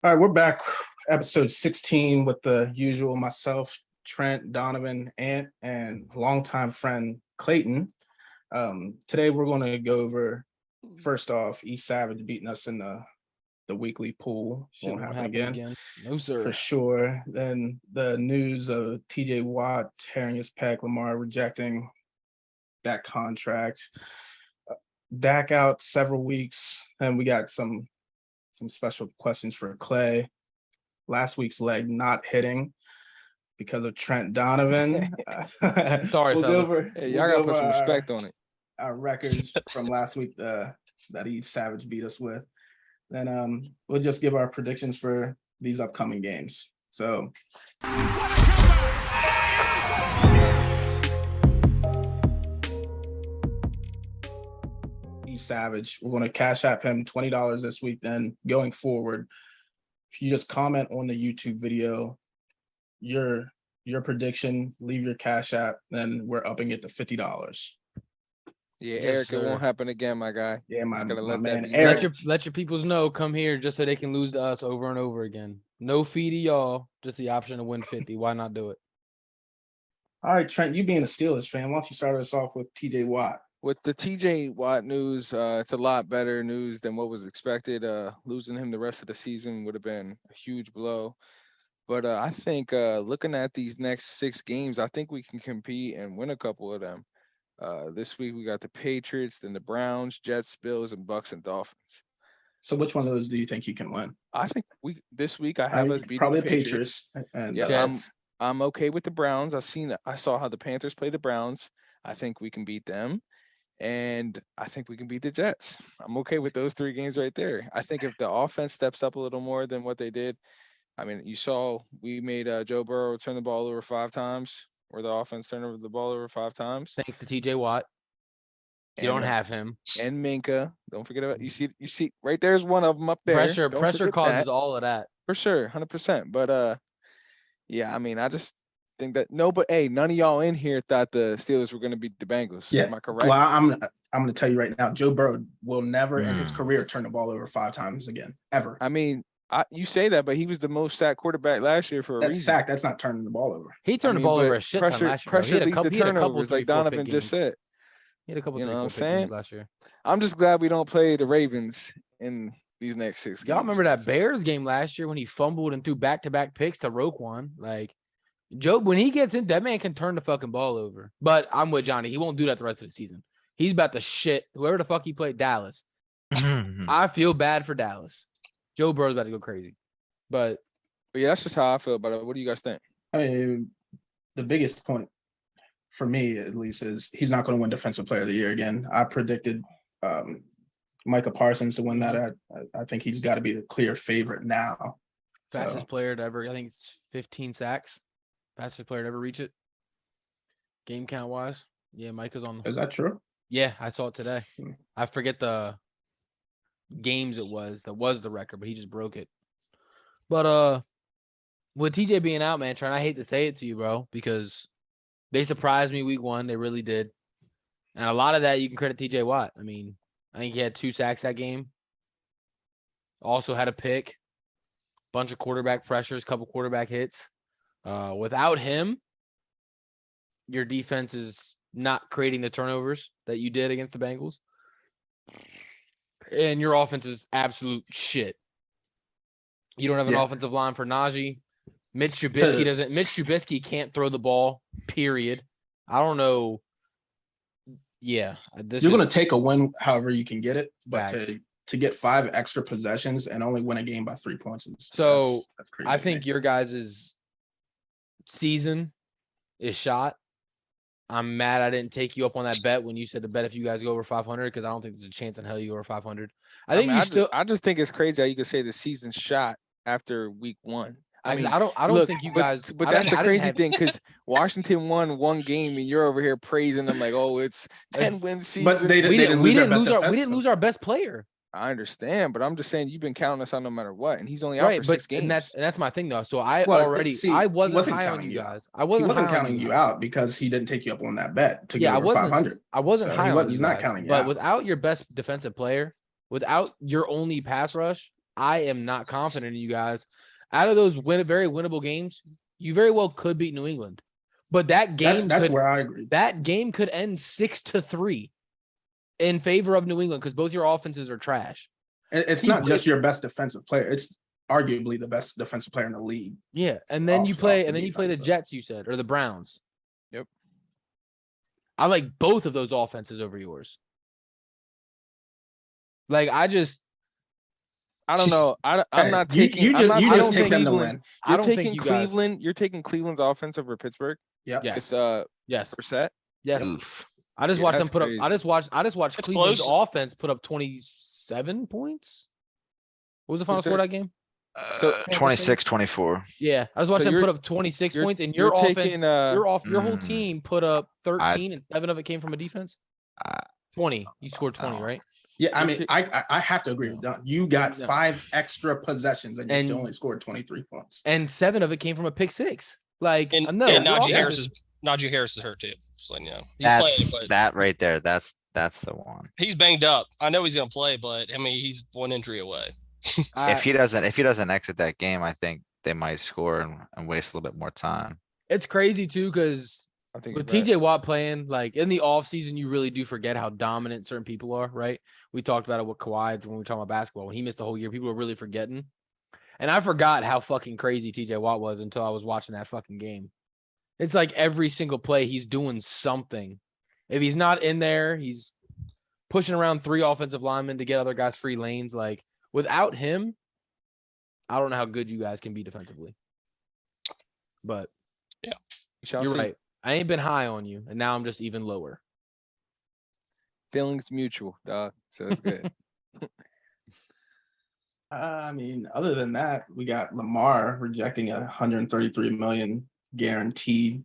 All right, we're back, episode 16 with the usual myself, Trent, Donovan, Ant, and longtime friend Clayton. Today we're going to go over first off East Savage beating us in the weekly pool. Shit Won't happen again. No, sir. For sure. Then the news of TJ Watt tearing his pec, Lamar rejecting that contract. Dak out several weeks, and we got some special questions for Clay. Last week's leg not hitting because of Trent Donovan. Sorry, we'll fellas. Hey, y'all gotta put some respect on it. Our records from last week that East Savage beat us with. Then we'll just give our predictions for these upcoming games. So East Savage, we're going to cash app him $20 this week. Then going forward, if you just comment on the YouTube video, your prediction, leave your cash app, then we're upping it to $50. Yeah, Yes, Eric, sir. it won't happen again, my guy. Yeah, Just gotta my let man that be Eric. known. Let your peoples know. Come here just so they can lose to us over and over again. No fee to y'all. Just the option to win 50. Why not do it? All right, Trent, you being a Steelers fan, why don't you start us off with TJ Watt? With the TJ Watt news, it's a lot better news than what was expected. Losing him the rest of the season would have been a huge blow. But I think looking at these next 6 games, I think we can compete and win a couple of them. This week we got the Patriots, then the Browns, Jets, Bills, and Bucks and Dolphins. So which one of those do you think you can win? I think this week I have us beating probably the Patriots. And Yeah, Jets. I'm okay with the Browns. I saw how the Panthers play the Browns. I think we can beat them. And I think we can beat the Jets. I'm okay with those 3 games right there. I think if the offense steps up a little more than what they did, I mean, you saw we made Joe Burrow turn the ball over 5 times, or the offense turned over the ball over 5 times. Thanks to TJ Watt. You don't have him. And Minka. Don't forget about you see right there's one of them up there. Pressure Don't causes forget that. all of that. For sure, 100%. But yeah, I mean, I just think that none of y'all in here thought the Steelers were going to beat the Bengals. Yeah. Am I correct? Well, I'm going to tell you right now, Joe Burrow will never in his career turn the ball over 5 times again, ever. I mean, you say that, but he was the most sacked quarterback last year for a reason. Sack, that's not turning the ball over. He turned the ball over a shit ton last year. Pressure leads to turnovers, like Donovan just said. He had a couple, You know what I'm 3-4 saying? games last year. I'm just glad we don't play the Ravens in these next 6 games. Y'all remember that Bears game last year when he fumbled and threw back-to-back picks to Roquan? Like, Joe, when he gets in, that man can turn the fucking ball over. But I'm with Johnny. He won't do that the rest of the season. He's about to shit whoever the fuck he played, Dallas. I feel bad for Dallas. Joe Burrow's about to go crazy. But yeah, that's just how I feel about it. What do you guys think? I mean, the biggest point for me, at least, is he's not going to win Defensive Player of the Year again. I predicted Micah Parsons to win that. I think he's got to be the clear favorite now. fastest player to ever, I think it's 15 sacks. Fastest player to ever reach it. Game count wise. Yeah, Micah's on. Is that true? Yeah, I saw it today. I forget the games that was the record, but he just broke it. But with TJ being out, man, Trent, I hate to say it to you, bro, because they surprised me week 1. They really did. And a lot of that you can credit TJ Watt. I mean, I think he had 2 sacks that game. Also had a pick, bunch of quarterback pressures, couple quarterback hits. Without him, your defense is not creating the turnovers that you did against the Bengals. And your offense is absolute shit. You don't have an offensive line for Najee. Mitch Trubisky can't throw the ball, period. I don't know. Yeah. You're going to take a win however you can get it, but to get 5 extra possessions and only win a game by 3 points. That's crazy. I think your guys' season is shot. I'm mad I didn't take you up on that bet when you said to bet if you guys go over 500, because I don't think there's a chance in hell you go over 500. I just think it's crazy how you could say the season's shot after week 1. I mean, I don't think you guys. But that's the crazy thing, because Washington won 1 game and you're over here praising them like, oh, it's 10-win season. But we didn't lose our best player. I understand, but I'm just saying you've been counting us on no matter what, and he's only out for 6 games. And that's my thing though. So I wasn't high on you guys. I wasn't counting you out because he didn't take you up on that bet to get over 500. I wasn't high on you. He's not counting you out. But without your best defensive player, without your only pass rush, I am not confident in you guys. Out of those very winnable games, you very well could beat New England. But that game That's could where I agree. that game could end 6-3 in favor of New England because both your offenses are trash. It's He not would- just your best defensive player. It's arguably the best defensive player in the league. Yeah, and then you Off play the the defense, so. Jets, you said, or the Browns. Yep. I like both of those offenses over yours. Like I don't know. I'm Hey, not you- taking. You I'm just, not you taking just take them to Cleveland. win. I You're don't taking think you guys. Cleveland. You're taking Cleveland's offense over Pittsburgh Yep. Yes. with Yes. Brissett. Yes. Oof. I just Yeah, watched them that's put up. crazy. I just watched It's Cleveland's close. offense put up 27 points. What was the final Who's score their- of that game? So- 26-24. Yeah, I was watching them you're- put up 26 you're- points, and you're your offense, taking, your whole Mm. team put up 13, and 7 of it came from a defense. I- 20. You scored 20, Oh. right? Yeah, I You're mean, ta- I have to agree with Don. You got No. 5 extra possessions and you still And- only scored 23 points. And 7 of it came from a pick 6. Like, And, no, and your Najee offense Harris is- is hurt too. Just letting you know. He's That's playing, but that right there. That's the one. he's banged up. I know he's gonna play, but I mean he's one injury away. I- If he doesn't exit that game, I think they might score and waste a little bit more time. it's crazy too, because I think with you're right. TJ Watt playing, like in the offseason, you really do forget how dominant certain people are, right? We talked about it with Kawhi when we were talking about basketball. When he missed the whole year, people were really forgetting. And I forgot how fucking crazy TJ Watt was until I was watching that fucking game. It's like every single play he's doing something. If he's not in there, he's pushing around 3 offensive linemen to get other guys free lanes. Like without him, I don't know how good you guys can be defensively. But We shall you're see. right. I ain't been high on you, and now I'm just even lower. Feelings mutual, dog. So it's good. I mean, other than that, we got Lamar rejecting a 133 million guaranteed.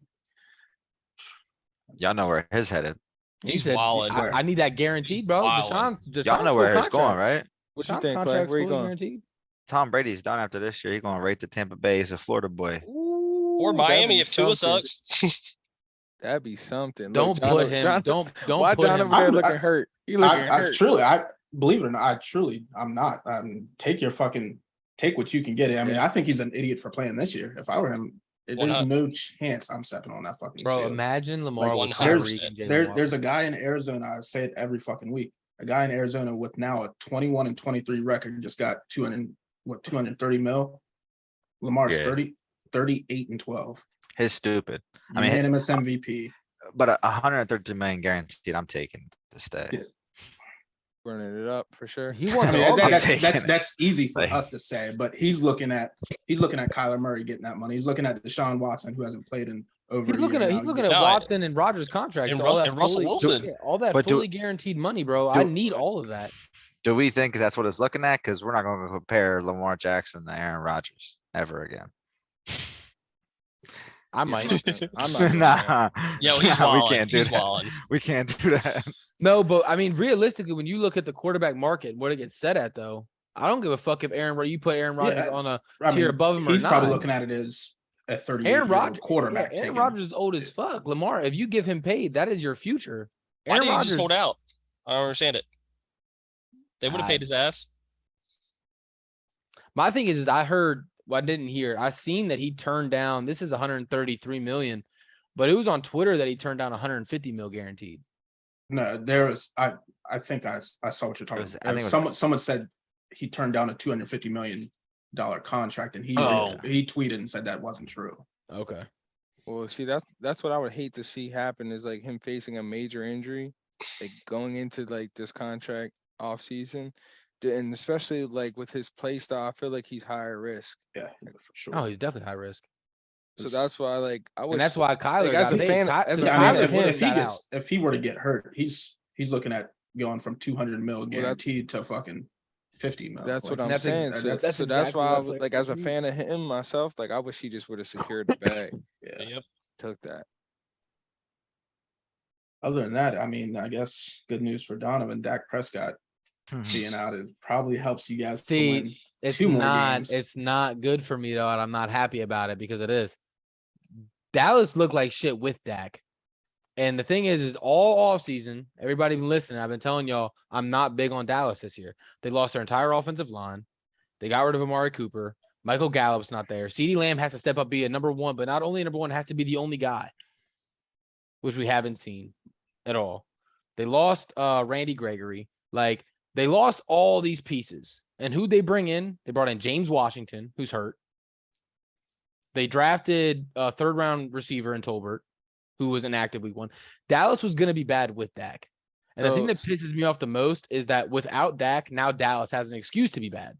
Y'all know where his headed. He He's said, wildin'. I need that guaranteed, bro. Wildin'. Y'all know where he's going, right? What you Deshaun's think, Clay? contract's Where you fully going? guaranteed. Tom Brady's done after this year. He's going right to Tampa Bay. He's a Florida boy. Or Ooh, that'd Miami be if Tua something. sucks. That'd be something. Don't put him. Don't Why put John him. over there I'm- looking hurt? He looking I hurt. truly, I believe it or not, I'm not. Take what you can get. I mean, Yeah. I think he's an idiot for playing this year. If I were him, there's 100. no chance I'm stepping on that fucking Bro, field. imagine Lamar with 100%. Tyreek and Jalen Watt. There's a guy in Arizona. I say it every fucking week. A guy in Arizona with now a 21-23 record just got 230 mil. Lamar's Yeah. 38-12. He's stupid. I mean, Unanimous MVP. But 130 million guaranteed. I'm taking to stay. Yeah. Running it up for sure. He I wants mean, all I'm that. taking it. that's easy for Like- us to say, but he's looking at Kyler Murray getting that money. He's looking at Deshaun Watson, who hasn't played in over He's a year looking at now. he's looking at No, Watson and Rogers' contract. and all Rus- that and Russell fully- Wilson. yeah, all that But do- fully guaranteed money, bro. I do- need all of that. Do we think that's what it's looking at? Because we're not going to compare Lamar Jackson to Aaron Rodgers ever again. I might. I'm not. doing that. Nah, Yo, he's nah, wildin'. we can't do He's that. wildin'. We can't do that. No, but I mean, realistically, when you look at the quarterback market, what it gets set at, though, I don't give a fuck if you put Aaron Rodgers Yeah, on a I tier above him or he's probably not. looking at it as a 38 Aaron Rodgers, quarterback. Aaron taking- Rodgers is old as fuck. Lamar, if you give him paid, that is your future. Why Aaron didn't he just Rodgers, hold out? I don't understand it. They would have I- paid his ass. my thing is I heard, well, I didn't hear. I seen that he turned down. This is 133 million, but it was on Twitter that he turned down 150 mil guaranteed. No, there was I think I saw what you're talking was- I about. think it was- Someone said he turned down a $250 million contract, and he Oh. he tweeted and said that wasn't true. Okay. Well, see, that's what I would hate to see happen is like him facing a major injury, like going into like this contract off season, and especially like with his play style, I feel like he's higher risk. Yeah, for sure. Oh, he's definitely high risk. So that's why like I was. And that's why Kyler as got a paid. fan- Ky- as so a Yeah, fan I of mean, Kyler if he got out. gets if he were to get hurt, he's looking at going from 200 mil that's- guaranteed to fucking 50 mil. That's what I'm that's saying. ex- So that's that's exactly why I what I would, feel like like as a he- fan of him myself, like I wish he just would have secured the bag, yeah. Yep. took that. Other than that, I mean, I guess good news for Donovan. Dak Prescott being out, it probably helps you guys to See, win. It's 2 more not. games. It's not good for me though, and I'm not happy about it because it is. Dallas looked like shit with Dak, and the thing is all offseason, everybody been listening. I've been telling y'all I'm not big on Dallas this year. They lost their entire offensive line. They got rid of Amari Cooper. Michael Gallup's not there. CeeDee Lamb has to step up, be a number one, but not only number one, has to be the only guy, which we haven't seen at all. They lost Randy Gregory. Like, they lost all these pieces. And who'd they bring in? They brought in James Washington, who's hurt. They drafted a third-round receiver in Tolbert, who was inactive week 1. Dallas was going to be bad with Dak. And the thing that pisses me off the most is that without Dak, now Dallas has an excuse to be bad.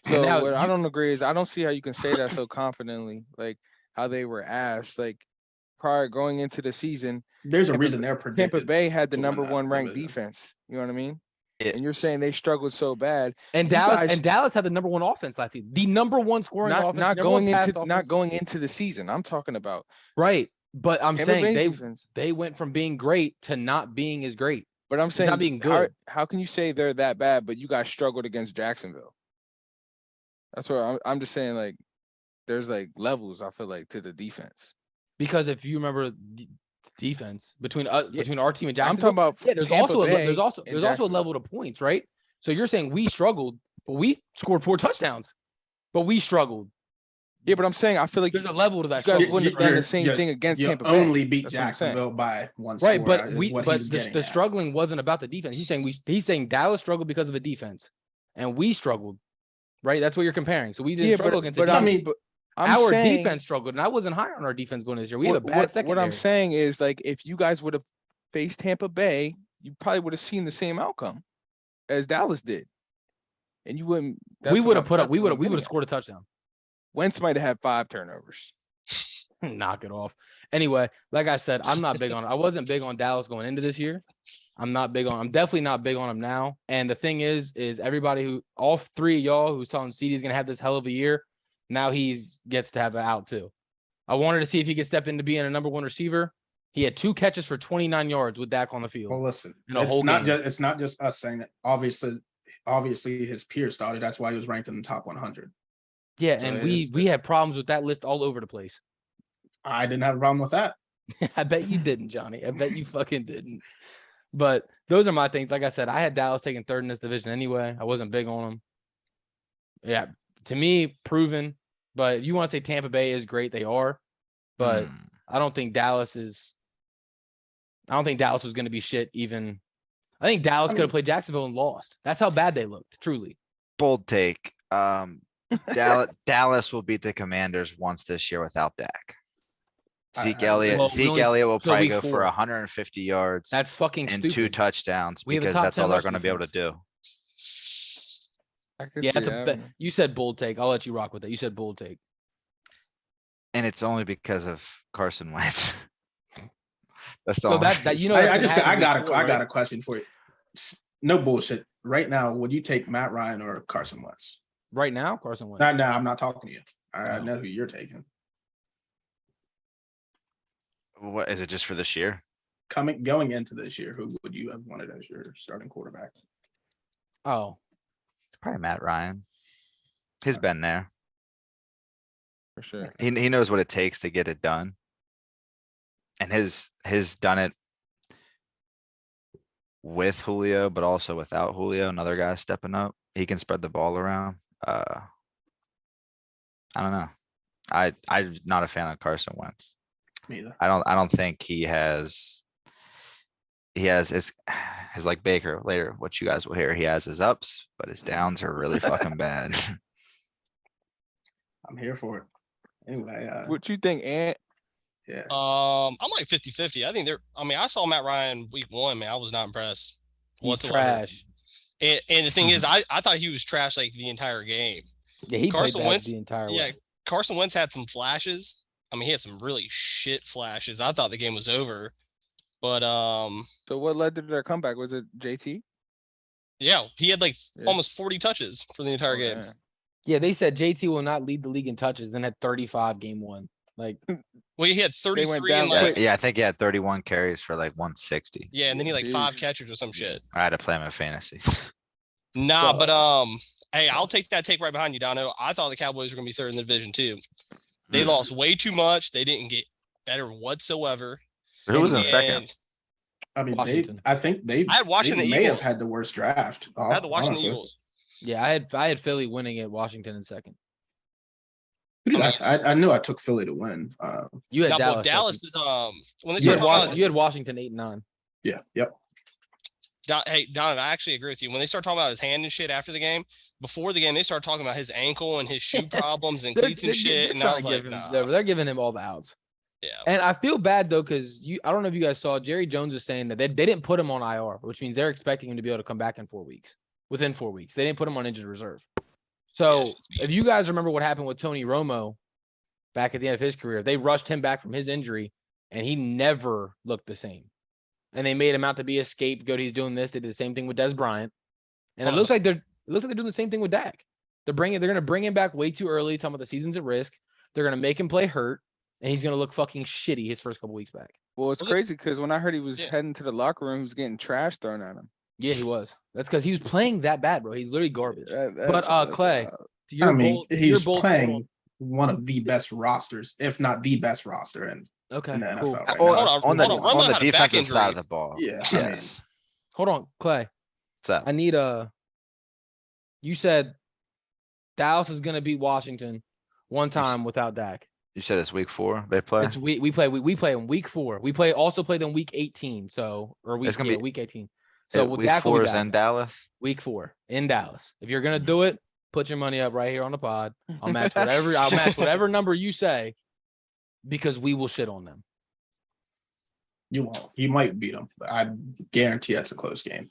So now what I you- don't agree is I don't see how you can say that so confidently, like how they were asked, like prior going into the season. There's a Tampa- reason they're predicted. Tampa Bay had the to win number that 1 ranked division. defense. You know what I mean? It- And you're saying they struggled so bad. And You Dallas guys- Dallas had the number 1 offense last season. The number 1 scoring offense. not number one going pass into not offense. going into the season. I'm talking about Right. But I'm Tampa saying Bay's defense. they went from being great to not being as great. But I'm It's saying not being how, good. how can you say they're that bad, but you guys struggled against Jacksonville? That's what I'm just saying. Like, there's like levels. I feel like to the defense. Because if you remember defense between our team and I'm Jacksonville, talking about yeah, there's Tampa also Bay there's also and a Jacksonville. level to points, right? So you're saying we struggled, but we scored 4 touchdowns, but we struggled. Yeah, but I'm saying I feel like There's a level to that. you guys struggle. wouldn't have done the same thing against You Tampa Bay. only beat That's what I'm saying. Jacksonville by 1 Right, score. but is what he's getting the at. struggling wasn't about the defense. He's saying Dallas struggled because of a defense, and we struggled. Right, that's what you're comparing. So we didn't struggle against the but defense. I mean, but I'm Our saying, defense struggled, and I wasn't high on our defense going this year. We had a bad what secondary. I'm saying is like if you guys would have faced Tampa Bay, you probably would have seen the same outcome as Dallas did, and you wouldn't. We would have that's put up. We what would I'm have getting at. scored a touchdown. Wentz might have had 5 turnovers. Knock it off. Anyway, like I said, I'm not big on. I wasn't big on Dallas going into this year. I'm definitely not big on him now. And the thing is everybody all 3 of y'all who's telling CD's gonna have this hell of a year, now gets to have it out too. I wanted to see if he could step into being a number 1 receiver. He had 2 catches for 29 yards with Dak on the field. Well, listen, in a whole game. it's not just us saying it. Obviously, his peers thought it. That's why he was ranked in the top 100. Yeah, So and it we is- had problems with that list all over the place. I didn't have a problem with that. I bet you didn't, Johnny. I bet you fucking didn't. But those are my things. Like I said, I had Dallas taking 3rd in this division anyway. I wasn't big on them. Yeah, to me, proven. But if you want to say Tampa Bay is great, they are. But I don't think Dallas was going to be shit even. I think Dallas could have played Jacksonville and lost. That's how bad they looked, truly. Bold take. Dallas will beat the Commanders once this year without Dak. Zeke Elliott will so probably week go 4. for 150 yards That's fucking and stupid. 2 touchdowns We have a because top that's 10 all they're rush going to be able to defense. do. I could Yeah, see that. you said bold take. I'll let you rock with it. You said bold take. And it's only because of Carson Wentz. That's the So only that you know. I that's gonna happen got week 4, a right? question for you. No bullshit. Right now, would you take Matt Ryan or Carson Wentz? Right now, Carson Wentz. No, I'm not talking to you. I Oh. know who you're taking. What is it just for this year? Going into this year, who would you have wanted as your starting quarterback? Oh, Probably Matt Ryan. He's been there. For sure. He knows what it takes to get it done. And his done it with Julio, but also without Julio, another guy stepping up. He can spread the ball around. I don't know. I'm not a fan of Carson Wentz. Me either. I don't think he has his like Baker later, what you guys will hear. He has his ups, but his downs are really fucking bad. I'm here for it. Anyway, What you think, Ant? yeah. I'm like 50-50. I think I saw Matt Ryan week 1, man. I was not impressed he's whatsoever. trash. And the thing is, I thought he was trash like the entire game. Yeah, he Carson played bad Wentz- the entire Yeah, way. Carson Wentz had some flashes. He had some really shit flashes. I thought the game was over. But So what led to their comeback? Was it JT? yeah, he had like Yeah. almost 40 touches for the entire game. Yeah. Yeah, they said JT will not lead the league in touches, then had 35 game 1. Like, Well, he had went 33 down and quick. like Yeah, I think he had 31 carries for like 160. yeah, and then he had like 5 Huge. catches or some shit. I had to play him in fantasy. Nah, but hey, I'll take that take right behind you, Dono. I thought the Cowboys were gonna be 3rd in the division too. They lost way too much. They didn't get better whatsoever. Who was in And second? I mean, Washington. I think they I had Washington may have Eagles. had the worst draft. I had the Washington honestly. Eagles. Yeah, I had Philly winning at Washington in second. Who did I knew I took Philly to win. You had No, Dallas. but Dallas second. is when they You start had, talking about you had Washington 8 and 9. Yeah, yep. Hey, Don, I actually agree with you. When they start talking about his hand and shit after the game, before the game, they start talking about his ankle and his shoe problems and cleats and shit. And I was like, nah. They're giving him all the outs. Yeah. And I feel bad though, because I don't know if you guys saw, Jerry Jones is saying that they didn't put him on IR, which means they're expecting him to be able to come back in 4 weeks. Within 4 weeks. They didn't put him on injured reserve. So if you guys remember what happened with Tony Romo back at the end of his career, they rushed him back from his injury and he never looked the same. And they made him out to be a scapegoat. He's doing this. They did the same thing with Des Bryant. And it looks like they're doing the same thing with Dak. They're gonna bring him back way too early, talking about the season's at risk. They're gonna make him play hurt, and he's gonna look fucking shitty his first couple weeks back. Well, it's Was it- crazy because when I heard he was Yeah. heading to the locker room, he was getting trash thrown at him. Yeah, he was. That's because he was playing that bad, bro. He's literally garbage. But Clay, to I your mean, bold- to he your was bold playing one of the best rosters, if not the best roster in Okay, the NFL cool. right Hold now. on, On the, hold on. Romo on the had a back defensive side of injury. the ball. Yeah, I mean- Yes. Hold on, Clay. What's up? I need you said Dallas is gonna beat Washington one time without Dak. You said it's week 4 they play? It's we play in week 4. We also played in week 18. So It's gonna be- week 18. So with Week Dak will 4 be is back. in Dallas? Week 4 in Dallas. If you're gonna do it, put your money up right here on the pod. I'll match whatever number you say, because we will shit on them. You won't. You might beat them, but I guarantee that's a close game.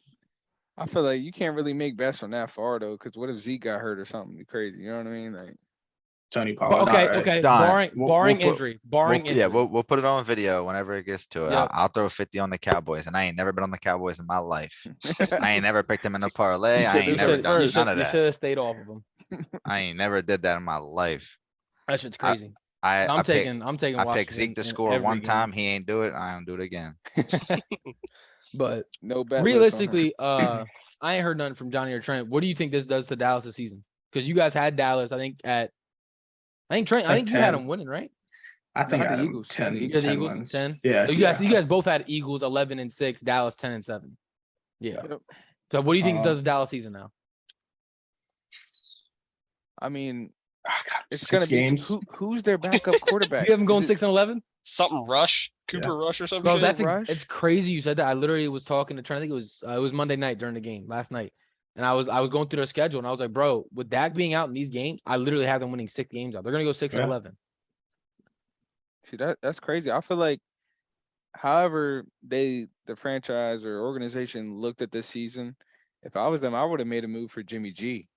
I feel like you can't really make bets from that far though, because what if Zeke got hurt or something crazy? You know what I mean? Like, Tony Pollard. Okay, alright. okay. Don, Barring we'll put- injury. Barring We'll- injury. Yeah, we'll put it on video whenever it gets to it. Yep. I'll throw 50 on the Cowboys, and I ain't never been on the Cowboys in my life. I ain't never picked them in a parlay. You I said ain't this never at done first. none of You that. should have stayed off of them. I ain't never did that in my life. That shit's crazy. I I'm pick- taking I picked Washington Zeke to in score every one game. time. He ain't do it. I don't do it again. But no bet. list on him. realistically, I ain't heard nothing from Johnny or Trent. What do you think this does to Dallas this season? Because you guys had Dallas, I think Trent, I Like think you had 10. them winning, right? I think had I the had Eagles. 10, You guys 10 Eagles wins. 10? Yeah, So you guys both had Eagles 11-6, Dallas 10-7. Yeah. Yep. So what do you think it Uh, does to Dallas season now? I mean, Ah, God, it's 6 gonna be games. who's their backup quarterback? You have them going Is it- 6-11? Something Rush, Cooper Rush or something. Bro, shit. that's Rush? it's crazy you said that. I literally was talking to Trent. I think it was Monday night during the game last night. And I was going through their schedule and I was like, bro, with Dak being out in these games, I literally have them winning 6 games out. They're gonna go 6-11. See that's crazy. I feel like, however the franchise or organization looked at this season, if I was them, I would have made a move for Jimmy G.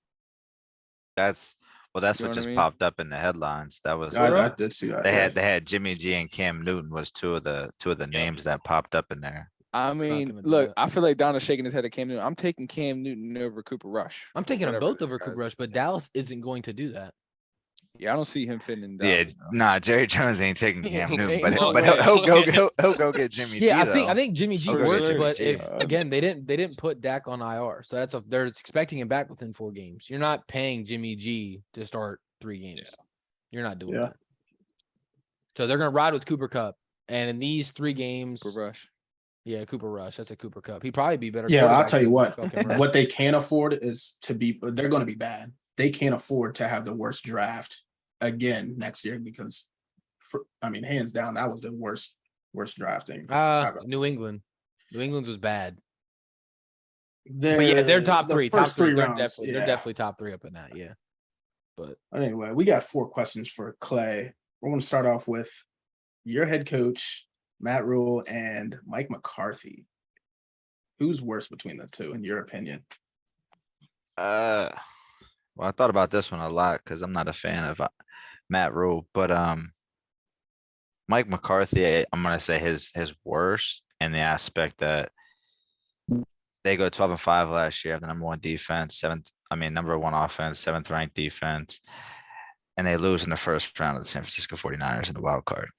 That's You what know just what I mean? popped up in the headlines. That was I did see that. they yeah. had Jimmy G and Cam Newton was two of the names that popped up in there. I mean, gonna do look, that. I feel like Donna's shaking his head at Cam Newton. I'm taking Cam Newton over Cooper Rush. I'm taking them Whatever both that over guy's- Cooper Rush, but Dallas isn't going to do that. Yeah, I don't see him fitting in Yeah, Dallas. no. nah, Jerry Jones ain't taking Cam Newton, Ain't but, no but way. he'll go get Jimmy Yeah, G I though. think Jimmy G Okay, works, Jimmy but G. if again they didn't put Dak on IR, so they're expecting him back within 4 games. You're not paying Jimmy G to start 3 games. You're not doing Yeah. that. So they're gonna ride with Cooper Cup, and in these 3 games, Cooper Rush. yeah, Cooper Rush. That's a Cooper Cup. He'd probably be better. Yeah, I'll quarterback tell you than what. fucking Rush. What they can't afford is to be. They're going to be bad. They can't afford to have the worst draft again next year because, hands down, that was the worst drafting. New England. New England's was bad. They're, But yeah, they're top the 3. First Top 3. three rounds. They're definitely top 3 up in that. Yeah. But Anyway, we got 4 questions for Clay. We're going to start off with your head coach, Matt Rule, and Mike McCarthy. Who's worse between the two, in your opinion? Well, I thought about this one a lot because I'm not a fan of Matt Rule, but Mike McCarthy, I'm gonna say his worst in the aspect that they go 12-5 last year, have the number 1 defense, number 1 offense, 7th ranked defense, and they lose in the first round of the San Francisco 49ers in the wild card.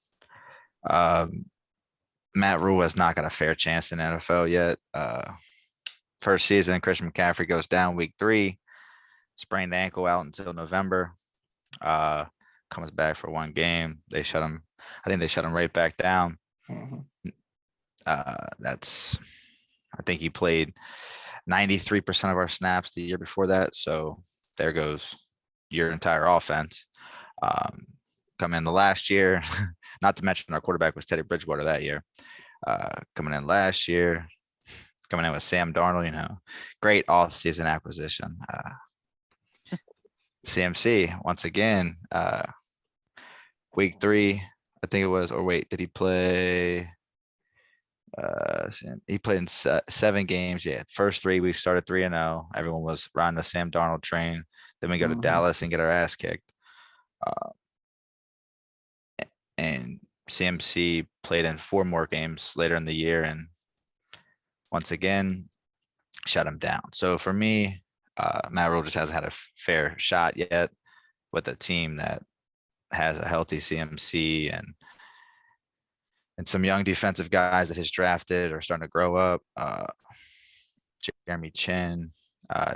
Matt Rule has not got a fair chance in the NFL yet. First season, Christian McCaffrey goes down week 3, sprained ankle out until November. Comes back for 1 game. They shut him. I think they shut him right back down. Mhm. I think he played 93% of our snaps the year before that. So there goes your entire offense. Coming in the last year, not to mention our quarterback was Teddy Bridgewater that year. Coming in last year, coming in with Sam Darnold, great off-season acquisition. CMC once again, week 3, I think it was, or wait, did he play? He played in 7 games. Yeah, first 3 we started 3-0. Everyone was riding the Sam Darnold train. Then we go to Mhm. Dallas and get our ass kicked. And CMC played in 4 more games later in the year, and once again shut him down. So for me, Matt Rule just hasn't had a fair shot yet with a team that has a healthy CMC and some young defensive guys that he's drafted are starting to grow up. Jeremy Chin,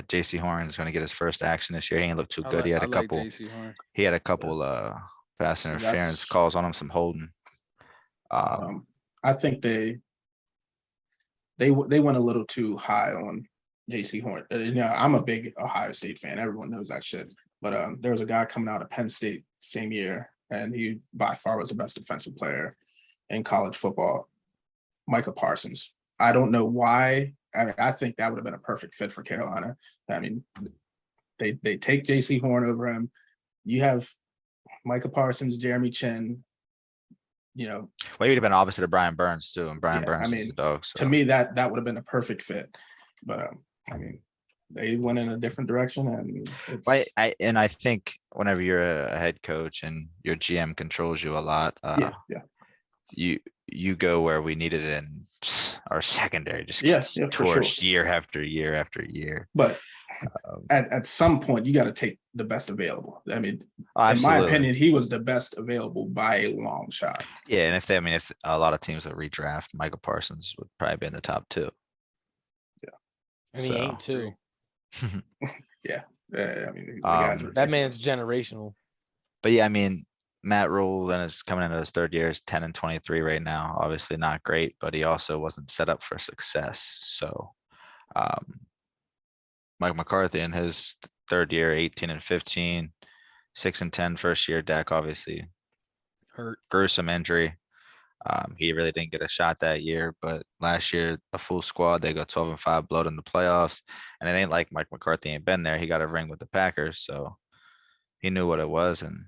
JC Horn is going to get his first action this year. He ain't looked too good. He had I a like couple. JC Horn. He had a couple pass So interference that's- calls on him, some holding. I think they went a little too high on JC Horn. I'm a big Ohio State fan. Everyone knows that shit. But there was a guy coming out of Penn State same year, and he by far was the best defensive player in college football, Micah Parsons. I don't know why. I think that would have been a perfect fit for Carolina. I mean, they take JC Horn over him. You have Micah Parsons, Jeremy Chin. Well, he'd have been opposite of Brian Burns too, and Brian Yeah, Burns I is mean, a dog. To So. me, that would have been a perfect fit. But I mean, they went in a different direction, and it's I think whenever you're a head coach and your GM controls you a lot, yeah. you go where we needed it, and our secondary just Yeah, gets yeah, for sure. torched year after year after year. But at some point, you got to take the best available. I mean, in Absolutely. my opinion, he was the best available by a long shot. Yeah, and if a lot of teams that redraft, Michael Parsons would probably be in the top 2. And he ain't too. Yeah, I mean, the guy's That man's ridiculous. generational. But yeah, I mean, Matt Rule then is coming into his 3rd year, is 10-23 right now. Obviously not great, but he also wasn't set up for success. So Mike McCarthy in his 3rd year, 18-15, 6-10 first year. Dak obviously Hurt. gruesome injury. He really didn't get a shot that year, but last year a full squad, they go 12-5, blowed in the playoffs, and it ain't like Mike McCarthy ain't been there. He got a ring with the Packers, so he knew what it was. And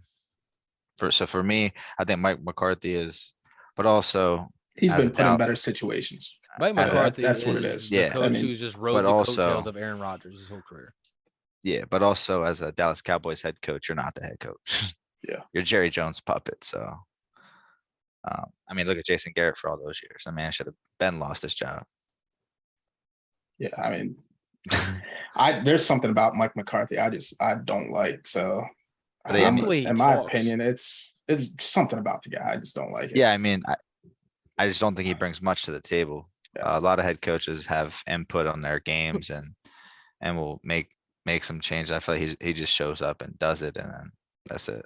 for me, I think Mike McCarthy is, but also He's as been a put in Dal- better situations. Mike As a- McCarthy that's what it is. the Yeah, I coach mean, who's just rode but the also- coattails of Aaron Rodgers his whole career. Yeah, but also as a Dallas Cowboys head coach, you're not the head coach. Yeah. You're Jerry Jones' puppet. So, I mean, look at Jason Garrett for all those years. The man should have been lost his job. Yeah, I mean, there's something about Mike McCarthy I don't like. So, But yeah, I mean- The way he in my talks. opinion, it's something about the guy. I just don't like it. Yeah, I mean, I just don't think he brings much to the table. Yeah. A lot of head coaches have input on their games and will make some changes. I feel like he just shows up and does it, and then that's it.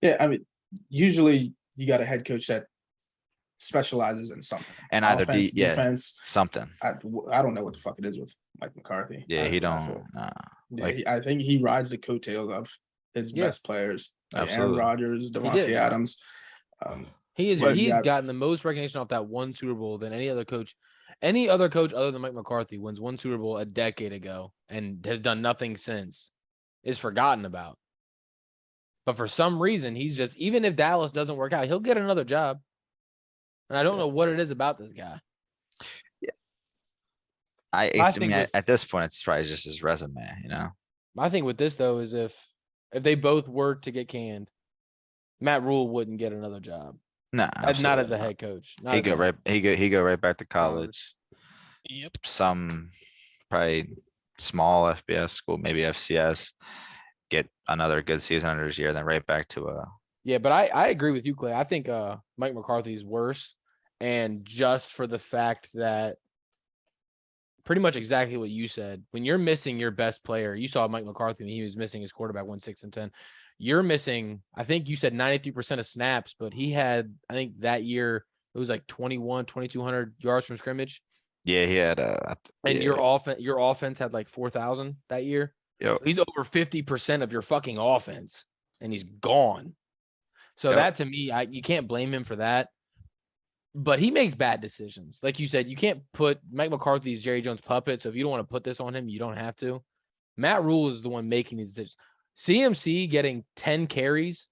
Yeah, I mean, usually you got a head coach that specializes in something. And either Offense, defense. something. I don't know what the fuck it is with Mike McCarthy. Yeah, he I don't. feel- Yeah, like- I think he rides the coattails of his Yeah. best players, like Aaron Absolutely. Rodgers, did. Devontae Adams. He's But you got- gotten the most recognition off that one Super Bowl than any other coach. Any other coach other than Mike McCarthy wins one Super Bowl a decade ago and has done nothing since, is forgotten about. But for some reason, he's just, even if Dallas doesn't work out, he'll get another job. And I don't Yeah. know what it is about this guy. I think mean, with- at this point, it's probably just his resume, My thing with this though is if they both were to get canned, Matt Rule wouldn't get another job. No, Not as absolutely a not. head coach. not He as go a head right. He go right back to college. Yep. Some probably small FBS school, maybe FCS. Get another good season under his year, then right back to a. Yeah, but I agree with you, Clay. I think Mike McCarthy is worse. And just for the fact that pretty much exactly what you said, when you're missing your best player, you saw Mike McCarthy when he was missing his quarterback 6-10. You're missing, I think you said 93% of snaps, but he had, I think that year it was like 2,200 yards from scrimmage. Yeah, he had And your offense had like 4,000 that year. Yep. He's over 50% of your fucking offense, and he's gone. So Yep. that to me, you can't blame him for that. But he makes bad decisions. Like you said, you can't put Mike McCarthy's Jerry Jones puppet. So if you don't want to put this on him, you don't have to. Matt Rule is the one making these decisions. CMC getting 10 carries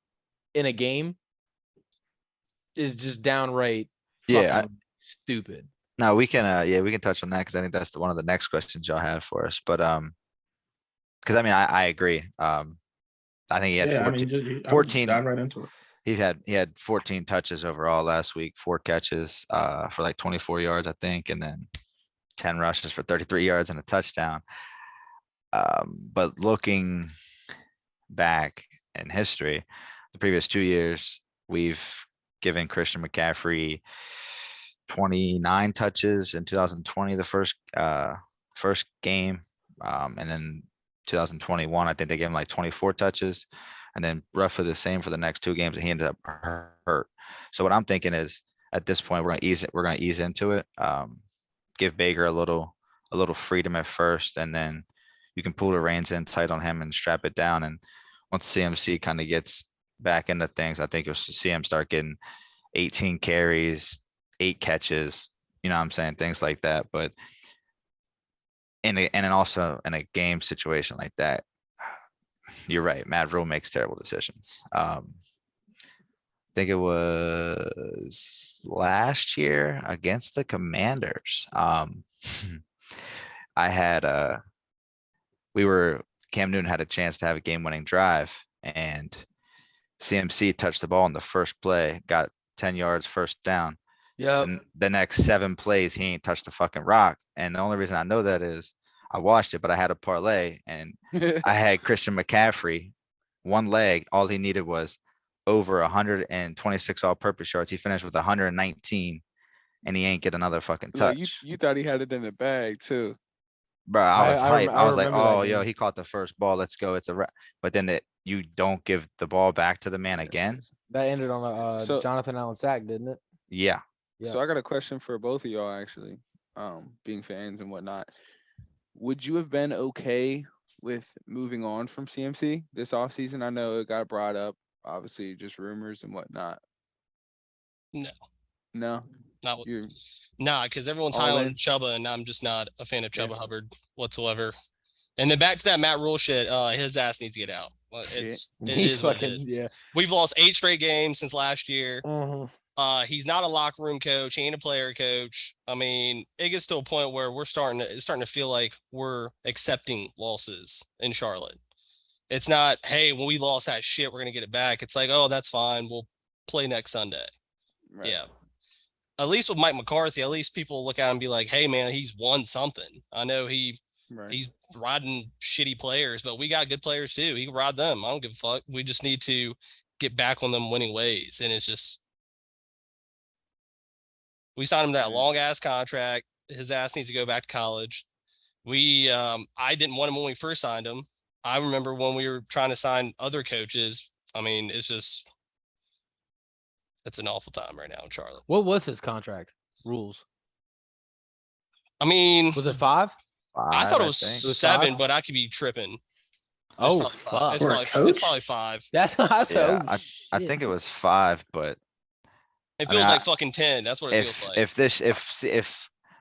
in a game is just downright Yeah, fucking stupid. No, we can we can touch on that because I think that's one of the next questions y'all have for us. But because I mean I agree. I think he had Yeah, 14, I would just 14 dive right into it. he had 14 touches overall last week, 4 catches for like 24 yards, I think, and then 10 rushes for 33 yards and a touchdown. But looking back in history, the previous 2 years, we've given Christian McCaffrey 29 touches in 2020, the first game. And then 2021, I think they gave him like 24 touches, and then roughly the same for the next 2 games. And he ended up hurt. So what I'm thinking is, at this point, we're gonna ease into it. Give Baker a little freedom at first, and then you can pull the reins in tight on him and strap it down. And once CMC kind of gets back into things, I think you'll see him start getting 18 carries, 8 catches, you know what I'm saying? Things like that. But also in a game situation like that, you're right. Matt Rule makes terrible decisions. I think it was last year against the Commanders. I had Cam Newton had a chance to have a game-winning drive, and CMC touched the ball in the first play, got 10 yards, first down. Yeah. And the next 7 plays, he ain't touched the fucking rock. And the only reason I know that is I watched it, but I had a parlay, and I had Christian McCaffrey, one leg. All he needed was over 126 all-purpose yards. He finished with 119, and he ain't get another fucking touch. Look, you thought he had it in the bag too. Bro, I was hyped. I was like, remember that oh, yo, game. he caught the first ball. Let's go. It's a wrap. But then you don't give the ball back to the man again. That ended on a So- Jonathan Allen sack, didn't it? Yeah. Yeah. So I got a question for both of y'all, actually. Being fans and whatnot. Would you have been okay with moving on from CMC this offseason? I know it got brought up, obviously, just rumors and whatnot. No. No. Not You're Nah, because everyone's All high on in? Chuba, and I'm just not a fan of Yeah. Chuba Hubbard whatsoever. And then back to that Matt Rule shit, his ass needs to get out. It He's is what it fucking is. yeah. We've lost 8 straight games since last year. Mhm. He's not a locker room coach. He ain't a player coach. I mean, it gets to a point where it's starting to feel like we're accepting losses in Charlotte. It's not, hey, when we lost that shit, we're gonna get it back. It's like, oh, that's fine. We'll play next Sunday. right. Yeah. At least with Mike McCarthy, at least people look at him and be like, hey man, he's won something. I know he's riding shitty players, but we got good players too. He can ride them. I don't give a fuck. We just need to get back on them winning ways. And it's just, we signed him to that long ass contract. His ass needs to go back to college. I didn't want him when we first signed him. I remember when we were trying to sign other coaches. I mean, it's an awful time right now in Charlotte. What was his contract rules? I mean, Was it 5? I thought it was It was 7, 5? but I could be tripping. Oh probably 5. fuck! It's For a probably, it's coach? probably 5. That's Yeah, oh, I think it was 5, but It I feels mean, like fucking 10. That's what it feels like. if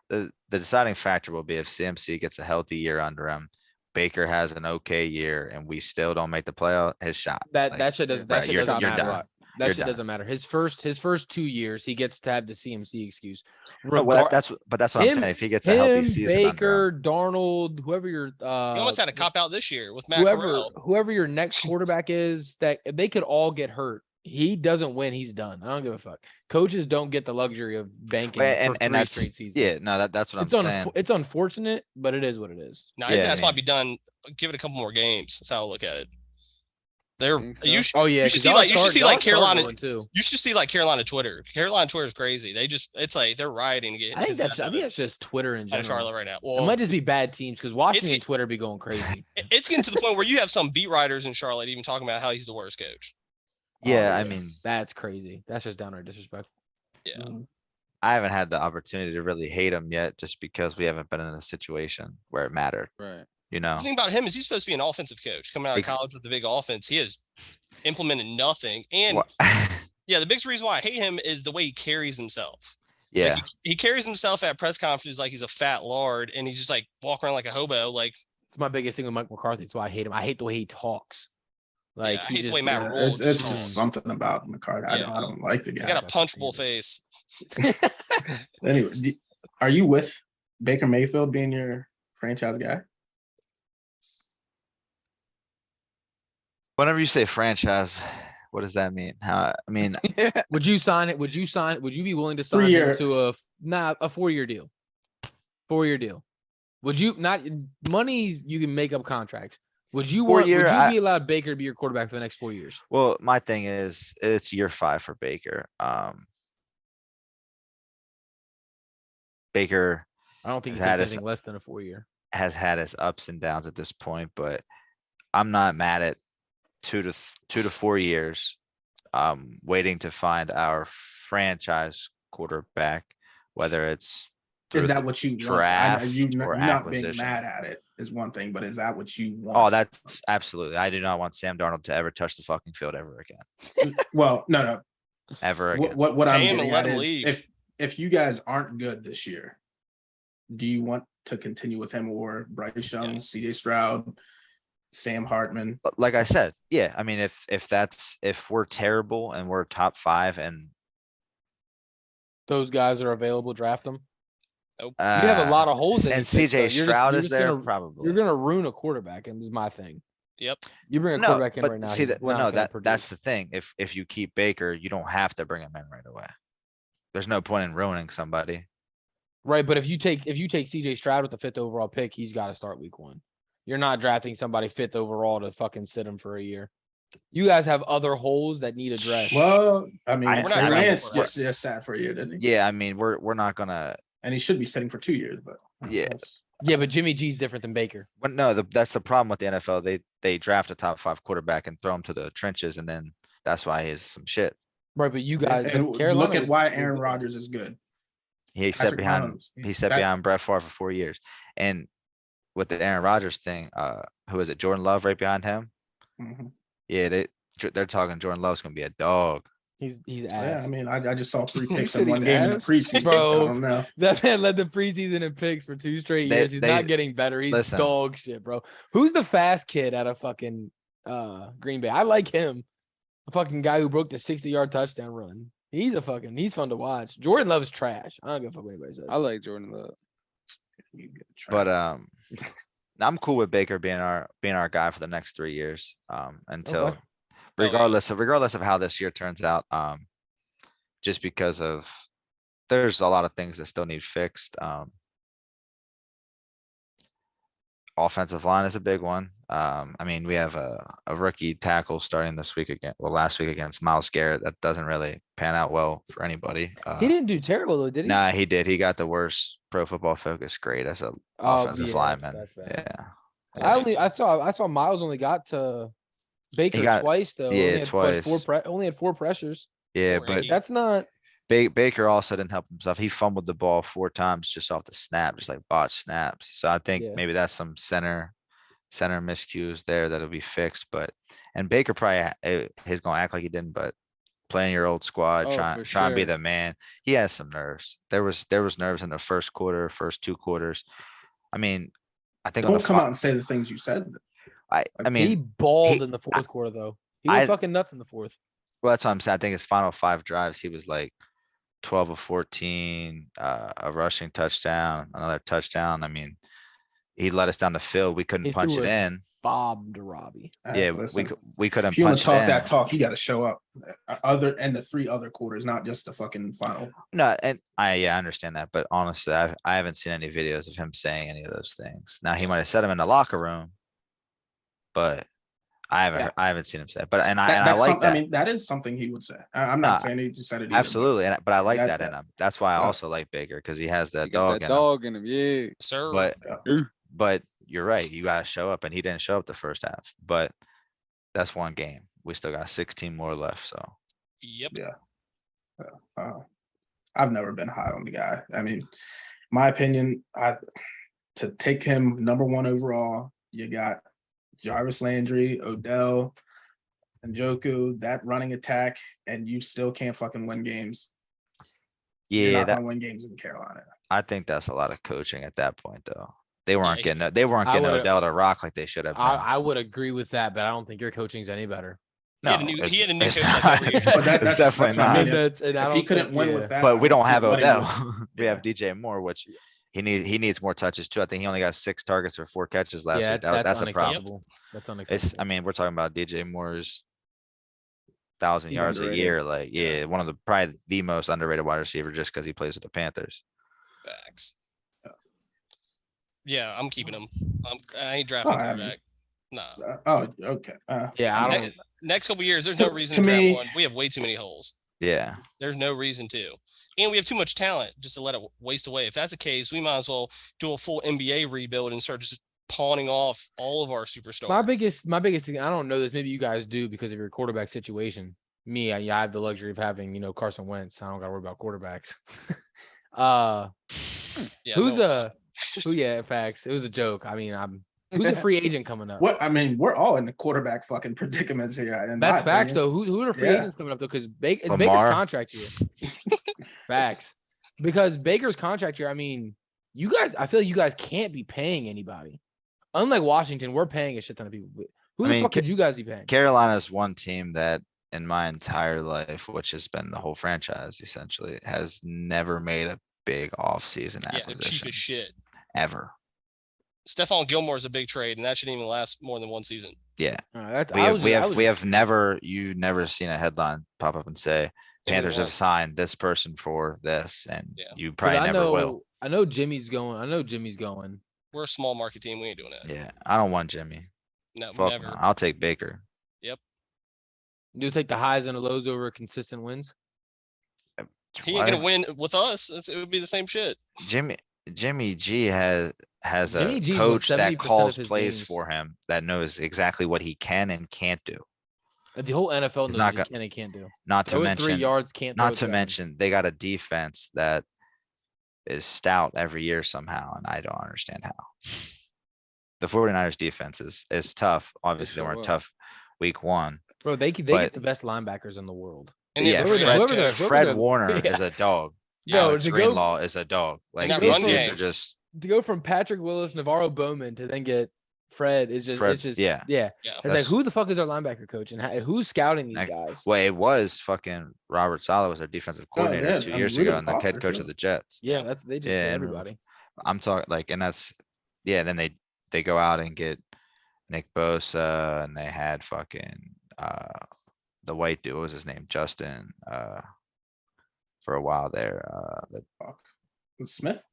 the deciding factor will be if CMC gets a healthy year under him, Baker has an okay year, and we still don't make the playoff, his shot. that shit doesn't bro, that shit you're doesn't matter. done. That You're shit done. doesn't matter. His first 2 years, he gets to have the CMC excuse. No, well, Regar- that's what I'm saying. If he gets a healthy him, season under him, Baker, Darnold, whoever your You almost had a cop out this year with Matt whoever Corral. whoever your next quarterback is, that if they could all get hurt. He doesn't win, he's done. I don't give a fuck. Coaches don't get the luxury of banking Well, for and 3 that's straight seasons. yeah, no, that's what I'm saying. It's unfortunate, but it is what it is. Now his Yeah, I ass might mean- be done. Give it a couple more games. That's how I look at it. They're Think so? you should, Oh yeah, you should 'cause see y'all like start Carolina. going too. You should see like Carolina Twitter. Carolina Twitter is crazy. It's like they're rioting to get I think his that's ass out that's just Twitter in of general. Charlotte right now. It Well, might just be bad teams because Washington get- Twitter be going crazy. it's getting to the point where you have some beat writers in Charlotte even talking about how he's the worst coach. Yeah, Oh, I mean, that's crazy. That's just downright disrespectful. Yeah. I haven't had the opportunity to really hate him yet, just because we haven't been in a situation where it mattered, Right. you know? The thing about him is he's supposed to be an offensive coach coming out of Ex- college with the big offense. He has implemented nothing. And Wha- yeah, the biggest reason why I hate him is the way he carries himself. Yeah, Like he carries himself at press conferences like he's a fat lard and he's just like walking around like a hobo. Like, It's my biggest thing with Mike McCarthy. That's why I hate him. I hate the way he talks. Like I he hate the just way Matt Yeah, Rule it's just just talks. something about McCarthy. I Yeah. don't like the He guy. got a punchable face. Anyway, are you with Baker Mayfield being your franchise guy? whenever you say franchise, what does that mean? I mean, Would you sign it? Would you be willing to sign him 3-year. to a 4-year deal? 4-year deal. Would you not money you can make up contracts? Would you would you 4-year, be allowed Baker to be your quarterback for the next 4 years? well, my thing is, it's year 5 for Baker. Baker I don't think he Has had takes his- anything less than a 4-year. has had his ups and downs at this point, but I'm not mad at 2 to 4 years. Waiting to find our franchise quarterback, whether it's through Is the that what you want? draft You or not being acquisition. mad at it is one thing, but is that what you want? Oh, that's absolutely. I do not want Sam Darnold to ever touch the fucking field ever again. Well, no. Ever again. What I'm Pay him and getting let at him is leave. if you guys aren't good this year, do you want to continue with him or Bryce Young, Yes. CJ Stroud, Sam Hartman? Like I said, yeah. I mean, if we're terrible and we're top 5 and Those guys are available. Draft them. Nope. You have a lot of holes. that and you fix, though. CJ You're just- Stroud you're is just there gonna- probably. You're gonna ruin a quarterback, and is my thing. Yep. You bring a No, quarterback in right but now. see he's that, but not no, gonna that's produce. the thing. If you keep Baker, you don't have to bring him in right away. There's no point in ruining somebody. Right, but if you take CJ Stroud with the 5th overall pick, he's got to start week 1. You're not drafting somebody 5th overall to fucking sit him for a year. You guys have other holes that need addressed. Well, I mean, We're not Trey drafting Lance for it. just sat for a year, didn't he? Yeah, I mean, we're not gonna. And he should be sitting for 2 years, but Yeah. that's- Yeah, but Jimmy G's different than Baker. But no, that's the problem with the NFL. They draft a top 5 quarterback and throw him to the trenches, and then that's why he's some shit. Right, but you guys, and but Carolina look at was why still Aaron good. Rodgers is good. He sat Patrick behind. Mahomes. He sat That- behind Brett Favre for 4 years, and with the Aaron Rodgers thing, who is it? Jordan Love right behind him. Mhm. Yeah, they're talking Jordan Love's gonna be a dog. He's Yeah, ass. I mean, I just saw 3 You picks said in one he's game in the ass? preseason. Bro. I don't know. That man led the preseason in picks for 2 straight They- years. He's they- not getting better. He's listen. dog shit, bro. Who's the fast kid out of fucking Green Bay? I like him. The fucking guy who broke the 60-yard touchdown run. He's fun to watch. Jordan Love's trash. I don't give a fuck what anybody says. I like Jordan Love. You get But trapped. I'm cool with Baker being our guy for the next 3 years. Until Okay. yeah. regardless of how this year turns out. Just because of there's a lot of things that still need fixed. Offensive line is a big one. I mean, we have a rookie tackle starting this week last week against Myles Garrett. That doesn't really pan out well for anybody. He didn't do terrible though, did he? Nah, he did. He got the worst Pro Football Focus grade as a Oh, offensive yeah, lineman. that's bad. Yeah. I saw Miles only got to Baker got- twice though. yeah, only had, what, twice. only had 4 pressures. Yeah, Or but he- That's not. Baker also didn't help himself. He fumbled the ball 4 times just off the snap, just like botched snaps. So I think Yeah. maybe that's some center miscues there that'll be fixed. And Baker probably he's gonna act like he didn't, but playing your old squad, Oh, trying for to be sure. the man. He has some nerves. There was nerves in the first quarter, first 2 quarters. I mean, I think on Don't the come out and say the things you said. I He mean, balled he- in the 4th quarter though. He went I- fucking nuts in the 4th. well, that's what I'm saying. I think his final 5 drives, he was like 12 of 14, a rushing touchdown, another touchdown. I mean, he let us down the field. We couldn't He punch threw it a in. Bob to Robbie. Yeah, Listen, we couldn't if you want punch to talk it that in. talk, you got to show up. And the 3 other quarters, not just the fucking final. No, and I understand that, but honestly, I haven't seen any videos of him saying any of those things. Now he might have said them in the locker room, but Yeah. I haven't seen him say it. But I That's like something. that. I mean, that is something he would say. I'm not Nah, saying he just said it. Either, but Absolutely, but I like that in that- him. That's why I yeah. also like Baker because he has that He got dog that in him. dog in him. Yeah. Sir. But you're right. You gotta show up, and he didn't show up the first half. But that's one game. We still got 16 more left. So Yep. Yeah. I've never been high on the guy. I mean, my opinion, to take him #1 overall, you got Jarvis Landry, Odell, and Njoku, that running attack, and you still can't fucking win games. You're Yeah, not that, gonna win games in Carolina. I think that's a lot of coaching at that point, though. They weren't he- getting, they weren't I getting would've- Odell to rock like they should have been. I would agree with that, but I don't think your coaching's any better. He had a No, new- it's- he had a new it's coach like not. every year. But It's definitely what I not. mean. And I If he don't couldn't think- win yeah. with that, But we I don't see have what he Odell. would- We have DJ Moore, which he needs more touches too. I think he only got 6 targets or 4 catches last Yeah, week. That's a problem. unacceptable. That's It's, unacceptable. I mean, we're talking about DJ Moore's 1,000 He's yards a underrated. year. Like, Yeah. yeah, one of the probably the most underrated wide receiver just because he plays with the Panthers. Facts. Yeah, I'm keeping him. I ain't drafting Oh, I mean- quarterback. Nah. Oh, okay. Yeah, I Ne- don't. Next couple years, there's To- no reason to to draft me- one. We have way too many holes. Yeah. There's no reason to. And we have too much talent just to let it waste away. If that's the case, we might as well do a full NBA rebuild and start just pawning off all of our superstars. My biggest thing, I don't know this, maybe you guys do because of your quarterback situation. Me, I have the luxury of having, Carson Wentz. I don't gotta worry about quarterbacks. Yeah, Who's no, yeah, facts. It was a joke. I mean, who's a free agent coming up? What I mean, we're all in the quarterback fucking predicaments here. in my That's facts opinion. though. Who are free Yeah. agents coming up though? Because Baker's Lamar. contract year. Facts. Because Baker's contract year, I mean, you guys, I feel like you guys can't be paying anybody. Unlike Washington, we're paying a shit ton of people. Who I the mean, fuck could you guys be paying? Carolina's one team that in my entire life, which has been the whole franchise essentially, has never made a big offseason yeah, they're cheap acquisition as shit. ever. Stephon Gilmore is a big trade, and that shouldn't even last more than one season. Yeah. That's, We have never, you've never seen a headline pop up and say They Panthers have won. signed this person for this, and Yeah. you probably never will. I know Jimmy's going. We're a small market team. We ain't doing that. Yeah, I don't want Jimmy. No, Fuck never. no. I'll take Baker. You take the highs and the lows over consistent wins. He ain't gonna win with us. It would be the same shit. Jimmy G has Jimmy a G wins coach 70% that of calls his plays games. for him that knows exactly what he can and can't do. The whole NFL He's knows not what he go- can and can't do. Not to Throw it 3 mention, yards, can't. not to mention, they got a defense that is stout every year somehow, and I don't understand how. The 49ers defense is tough. Obviously, sure they were will. tough week 1. Bro, they but- get the best linebackers in the world. And they Yeah, have whoever the the- franchise whoever the- coach. whoever Fred the- Warner yeah. is a dog. Yo, Alex to go- Greenlaw is a dog. Like that these run dudes game- are just To go from Patrick Willis, Navarro Bowman to then get Fred is just Fred, it's just yeah. yeah. Yeah. It's like That's- who the fuck is our linebacker coach and who's scouting these Like, guys? Well, it was fucking Robert Saleh was their defensive coordinator yeah, 2 and years Reuben ago and the head Foster, coach too. of the Jets. Yeah, they just Yeah, get and everybody. I'm talking like, and that's, yeah, then they go out and get Nick Bosa and they had fucking, the white dude, what was his name? Justin, for a while there, Fuck. Smith.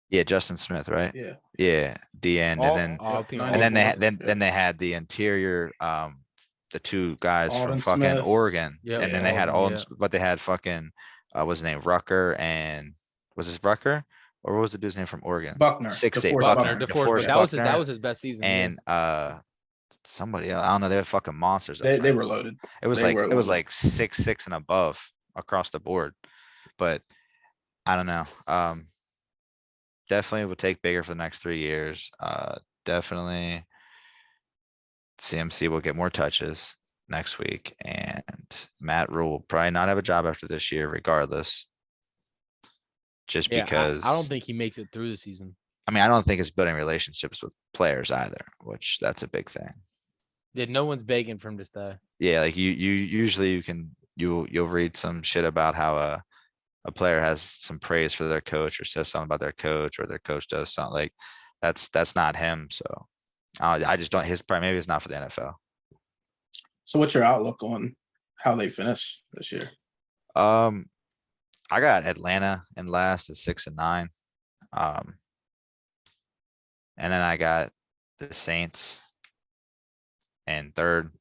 yeah, Justin Smith, right? Yeah. Yeah, the end, and then, All yeah, team- nine all and then they four. had, then they had the interior, the 2 guys from Alden fucking Smith. Oregon. Yeah, And then they had Alden, Alden, but they had fucking, what's his name? Rucker and was this Rucker? Or what was the dude's name from Oregon? Buckner. 6'8" DeForest Buckner. DeForest, DeForest but that Buckner. was his best season. yeah. And somebody else, I don't know, they're fucking monsters. up They front. were loaded. It was they like were it was loaded. like 6'6" and above across the board. But I don't know. Definitely would take Baker for the next 3 years. Definitely CMC will get more touches next week, and Matt Rule will probably not have a job after this year, regardless. Just Yeah, because I don't think he makes it through the season. I mean, I don't think it's building relationships with players either, which that's a big thing. Yeah, no one's begging for him to stay. Yeah, like you usually you'll read some shit about how a player has some praise for their coach or says something about their coach or their coach does something like that's not him. So I just don't, his prime, maybe it's not for the NFL. So what's your outlook on how they finish this year? I got Atlanta in last at 6-9. And then I got the Saints in third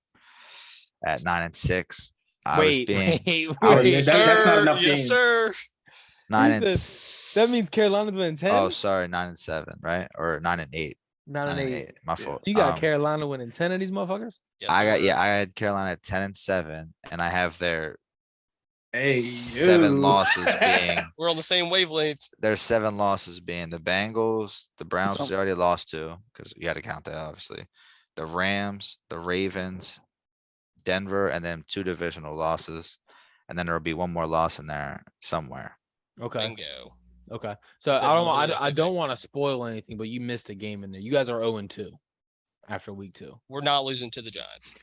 at 9-6. I was Wait, being wait, I was- wait. Yes, that's not enough Yes, games. sir. 9 He and That means Carolina's winning 10. oh, sorry, 9-7, right? Or 9-8. 9-8. My fault. You got Um, Carolina winning 10 of these motherfuckers? Yes, I got sir. I had Carolina at 10-7, and I have their Hey, 7 you. losses being We're on the same wavelength. there's 7 losses being the Bengals, the Browns, Some- they already lost to, because you gotta count that obviously. The Rams, the Ravens, Denver, and then 2 divisional losses. And then there'll be one more loss in there somewhere. Okay, Bingo. okay. So Said I don't, literally I, that's I my don't pick. want to spoil anything, but you missed a game in there. You guys are 0-2 after week 2. We're not losing to the Giants.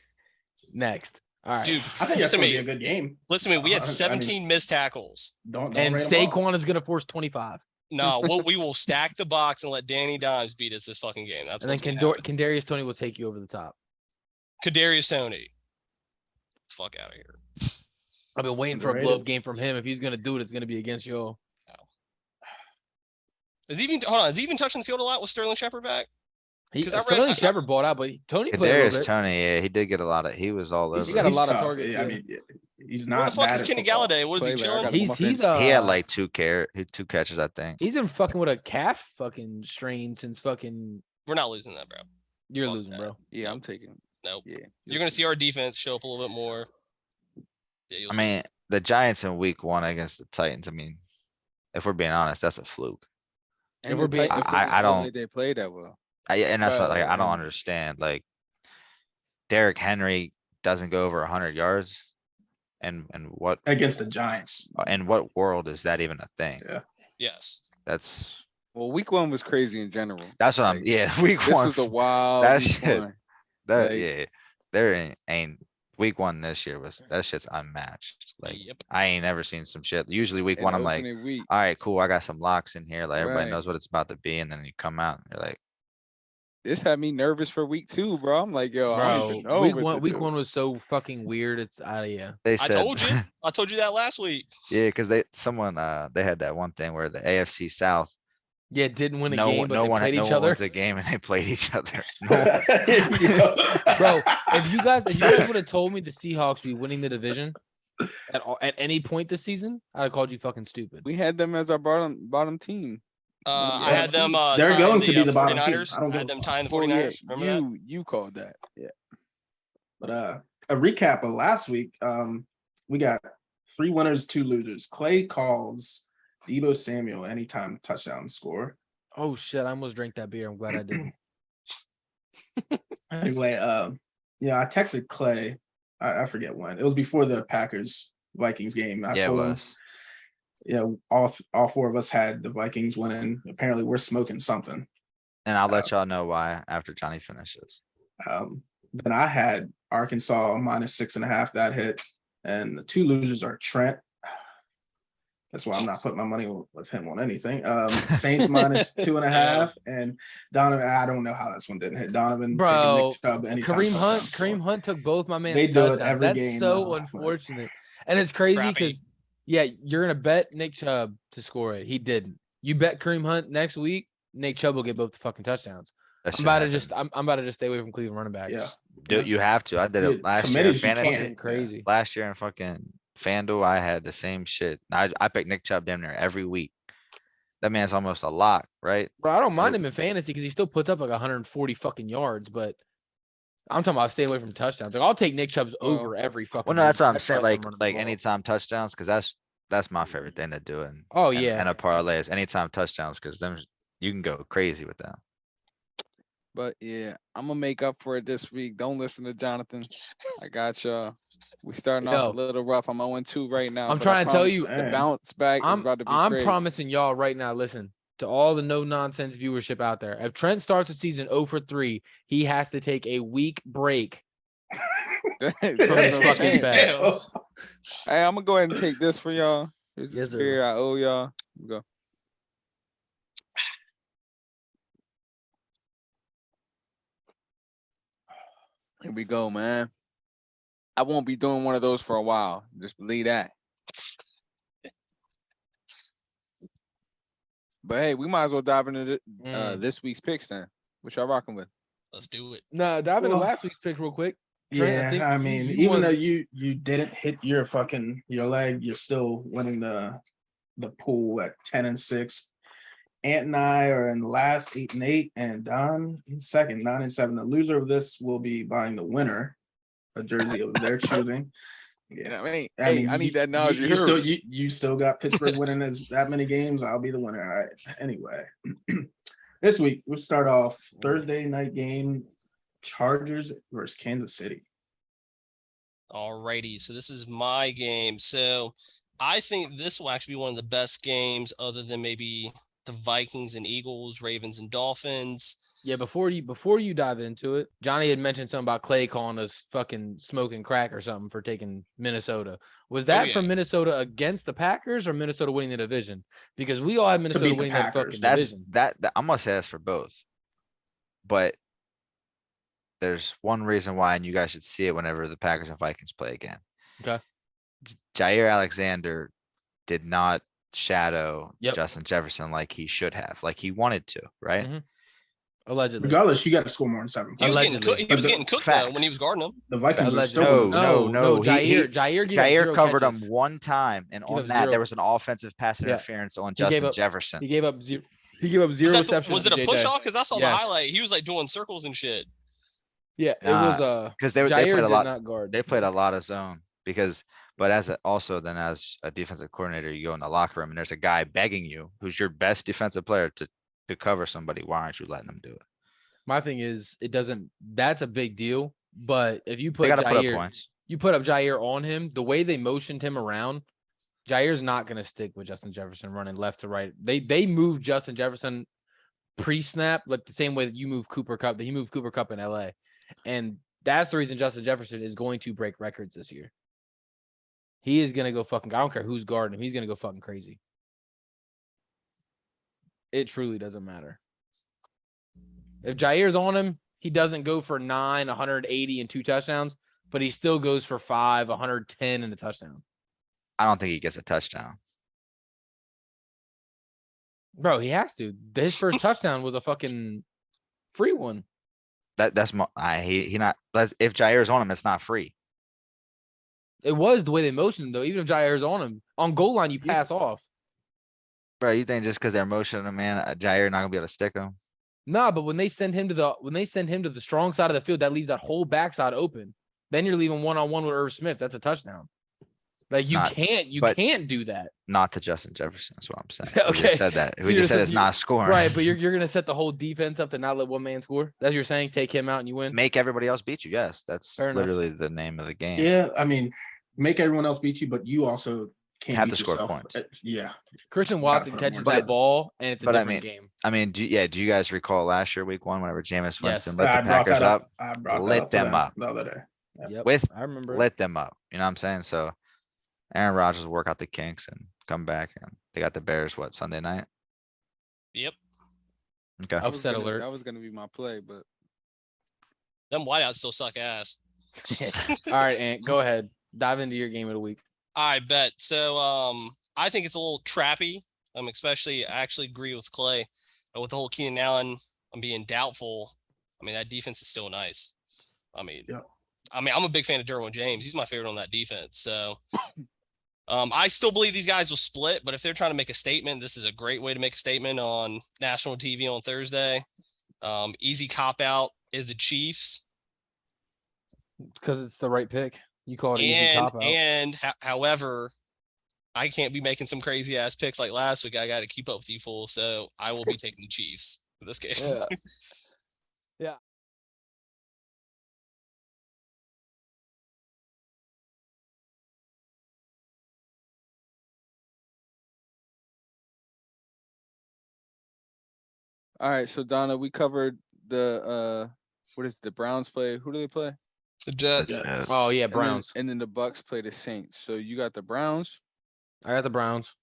Next. All right. Dude, I think that's listen to gonna be me. a good game. Listen to me. We I had mean, 17 missed tackles. Don't And rate 'em off. Saquon is going to force 25. No, we will stack the box and let Danny Dimes beat us this fucking game. That's And then what's gonna happen. Kadarius Toney will take you over the top. Kadarius Toney. Fuck out of here. I've been waiting for a blow Underrated. up game from him. If he's going to do it, it's going to be against you. Is he even hold on? Is he even touching the field a lot with Sterling Shepard back? He 'Cause I read- Sterling I- Shepard bought out, but Tony played a little Kadarius bit. Toney, yeah, he did get a lot of, he was all over. He got a it. lot of tough. targets, I yeah. mean, he's Where not the fuck bad is at Kenny football. Galladay? What is he Play like I chilling? gotta- He's He had like 2 catches, I think. he's been fucking with a calf fucking strain since fucking We're not losing that, bro. you're Fuck losing, that. bro. Yeah, I'm taking. Nope. Yeah. You're gonna see our defense show up a little bit more. Yeah, you'll I see. mean, the Giants in week 1 against the Titans, I mean, if we're being honest, that's a fluke. And we're the being- Titans I didn't don't- play- They played that well. And that's what, like, I don't Bro. understand, like. Derrick Henry doesn't go over 100 yards. And what, Against the Giants. in what world is that even a thing? Yeah. Yes. That's Well, week 1 was crazy in general. what I'm, Like, yeah, week This 1. was the wild. that week shit- 1. That, like- yeah, there ain't week 1 this year was, that shit's unmatched. Like, Yep. I ain't never seen some shit. Usually week in 1, the I'm like, opening week. all right, cool. I got some locks in here. Like everybody Right. knows what it's about to be. And then you come out and you're like, This had me nervous for week 2, bro. I'm like, yo, I don't even Bro, know. week what one to week do. 1 was so fucking weird. It's yeah. they I said, told you. I told you that last week. yeah, because they had that one thing where the AFC South, Yeah, didn't win a no game, one, but no they one, played no each one other. wins a game and they played each other. No one- Bro, if you guys would have told me the Seahawks would be winning the division at any point this season, I'd have called you fucking stupid. We had them as our bottom team. I Yeah. had them. They're tying going to be the bottom team. 49ers. I don't I give had a them fuck. tying the Well, yeah, 49ers. Remember that? you called that. Yeah. But a recap of last week. We got 3 winners, 2 losers. Clay calls Deebo Samuel anytime touchdown score. Oh shit, I almost drank that beer. I'm glad I didn't. Anyway, yeah, I texted Clay. I forget when. It was before the Packers Vikings game. I Yeah, it told him, was. yeah, all 4 of us had the Vikings winning. Apparently, we're smoking something. And I'll let y'all know why after Johnny finishes. Then I had Arkansas -6.5 that hit, and the 2 losers are Trent. That's why I'm not putting my money with him on anything. Saints -2.5, and Donovan. I don't know how this one didn't hit. Donovan Bro, taking Nick Chubb anytime Kareem touchdown Hunt, score. Kareem Hunt took both my man's They do it touchdowns. every That's game, so though, but- unfortunate. And it's crazy Crappy. because yeah, you're gonna bet Nick Chubb to score it. He didn't. You bet Kareem Hunt next week, Nick Chubb will get both the fucking touchdowns. That I'm shit about to just happens. I'm about to just stay away from Cleveland running backs. Yeah, Dude, you have to. I did Yeah, it last year in committees, you can't. fantasy. Fucking crazy. Last year in fucking FanDuel, I had the same shit. I picked Nick Chubb damn near every week. That man's almost a lock, right? Bro, I don't mind Nope. him in fantasy because he still puts up like 140 fucking yards, but I'm talking about staying away from touchdowns. Like I'll take Nick Chubb's Well- over every fucking. Well, no, that's what I'm week. I saying. trust him Like, running the like ball. anytime touchdowns, because that's my favorite thing to do. And Oh and, yeah. and a parlay is anytime touchdowns because them you can go crazy with them. But yeah, I'm gonna make up for it this week. Don't listen to Jonathan. I got y'all. We starting off Yo. a little rough. I'm 0-2 right now. I'm but I trying to tell promise you- the Dang. bounce back is about to be I'm crazy. promising y'all right now. Listen to all the no nonsense viewership out there. If Trent starts the season 0 for 3, he has to take a week break. That's From what his I'm fucking saying. bag. Hey, I'm gonna go ahead and take this for y'all. Here's Yes, this sir. beer I owe y'all. Go. Here we go, man. I won't be doing one of those for a while. Just believe that. But hey, we might as well dive into this week's picks then. What y'all rocking with? Let's do it. No, dive into Well, last week's pick real quick. Trent, I think yeah. I you- mean, you even won- though you didn't hit your leg, you're still winning the pool at 10-6. Ant and I are in last 8-8, and Don in second 9-7. The loser of this will be buying the winner a jersey of their choosing. You know what I mean? I Hey, mean, I need that knowledge. You still, you still got Pittsburgh winning that many games. I'll be the winner. All right. Anyway, this week we'll start off Thursday night game: Chargers versus Kansas City. Alrighty, so this is my game. So I think this will actually be one of the best games, other than maybe the Vikings and Eagles, Ravens and Dolphins. Yeah, before you dive into it, Johnny had mentioned something about Clay calling us fucking smoking crack or something for taking Minnesota. Was that yeah. from Minnesota against the Packers or Minnesota winning the division? Because we all had Minnesota beat the winning that Packers. fucking That's division. that I'm gonna say that's for both. But there's one reason why, and you guys should see it whenever the Packers and Vikings play again. Okay. Jair Alexander did not shadow Yep. Justin Jefferson like he should have, like he wanted to, right? Mhm. Allegedly. Regardless, you got to score more than 7 He was points. getting Allegedly. cooked. He was But getting cooked though facts. when he was guarding him. The Vikings are Allegedly. still No, winning. no. Jair gave up Jair 0 covered catches. him one time, and Gave on up that 0. there was an offensive pass Yeah. interference on He gave Justin up- Jefferson. He gave up 0. He gave up 0 Was, receptions. was it a to push JJ. off? Because I saw the Yes. highlight. He was like doing circles and shit. Yeah, it was Because they Jair played a did lot. not guard. They played a lot of zone but as a defensive coordinator, you go in the locker room and there's a guy begging you, who's your best defensive player, to cover somebody. Why aren't you letting them do it? My thing is, that's a big deal. But if you They put got to put up Jair, points. you put up Jair on him, the way they motioned him around, Jair's not going to stick with Justin Jefferson running left to right. They moved Justin Jefferson pre-snap, like the same way that you move Cooper Kupp, that he moved Cooper Kupp in LA. And that's the reason Justin Jefferson is going to break records this year. He is going to go fucking, I don't care who's guarding him. He's going to go fucking crazy. It truly doesn't matter. If Jair's on him, he doesn't go for 9, 180 and 2 touchdowns, but he still goes for 5, 110 and a touchdown. I don't think he gets a touchdown. Bro, he has to. His first touchdown was a fucking free one. That's he not. If Jair's on him, it's not free. It was the way they motioned him, though. Even if Jair's on him, on goal line, you pass off. Bro, you think just because they're motioning him, man, Jair not gonna be able to stick him? Nah, but when they send him to the strong side of the field, that leaves that whole backside open. Then you're leaving 1-on-1 with Irv Smith. That's a touchdown. Like you Not- but- can't do that. Not to Justin Jefferson. That's what I'm saying. We Okay. just said that. So We you're just said saying it's not scoring. Right, but you're gonna set the whole defense up to not let one man score. That's what you're saying. Take him out and you win. Make everybody else beat you. Yes, that's Fair enough. literally the name of the game. Yeah, I mean, make everyone else beat you, but you also can't Have beat to score yourself. points. Yeah, Christian gotta Watson put up catches more. that ball and it's a but I different mean, game. I mean, do you guys recall last year, week 1, whenever Jameis Winston lit I the brought Packers that up? I brought that lit up to them up. the other day. Yep, With I remember. lit them up. You know what I'm saying? So Aaron Rodgers will work out the kinks and come back, and they got the Bears Sunday night? Yep. Okay. Upset alert. That was gonna be my play, but Them wideouts still suck ass. All right, Ant, go ahead. Dive into your game of the week. I bet. So I think it's a little trappy. Especially I actually agree with Clay. With the whole Keenan Allen, I'm being doubtful. I mean, that defense is still nice. I mean, Yeah. I'm a big fan of Derwin James. He's my favorite on that defense. So I still believe these guys will split, but if they're trying to make a statement, this is a great way to make a statement on national TV on Thursday. Easy cop out is the Chiefs. Because it's the right pick. You call it an easy cop out. However, I can't be making some crazy ass picks like last week. I got to keep up with you full, so I will be taking the Chiefs for this game. Yeah. Yeah. all right. So Donna, we covered the what is the Browns play? Who do they play? The Jets. Yeah. Oh yeah, And then- Browns. And then the Bucks play the Saints. So you got the Browns, I got the Browns.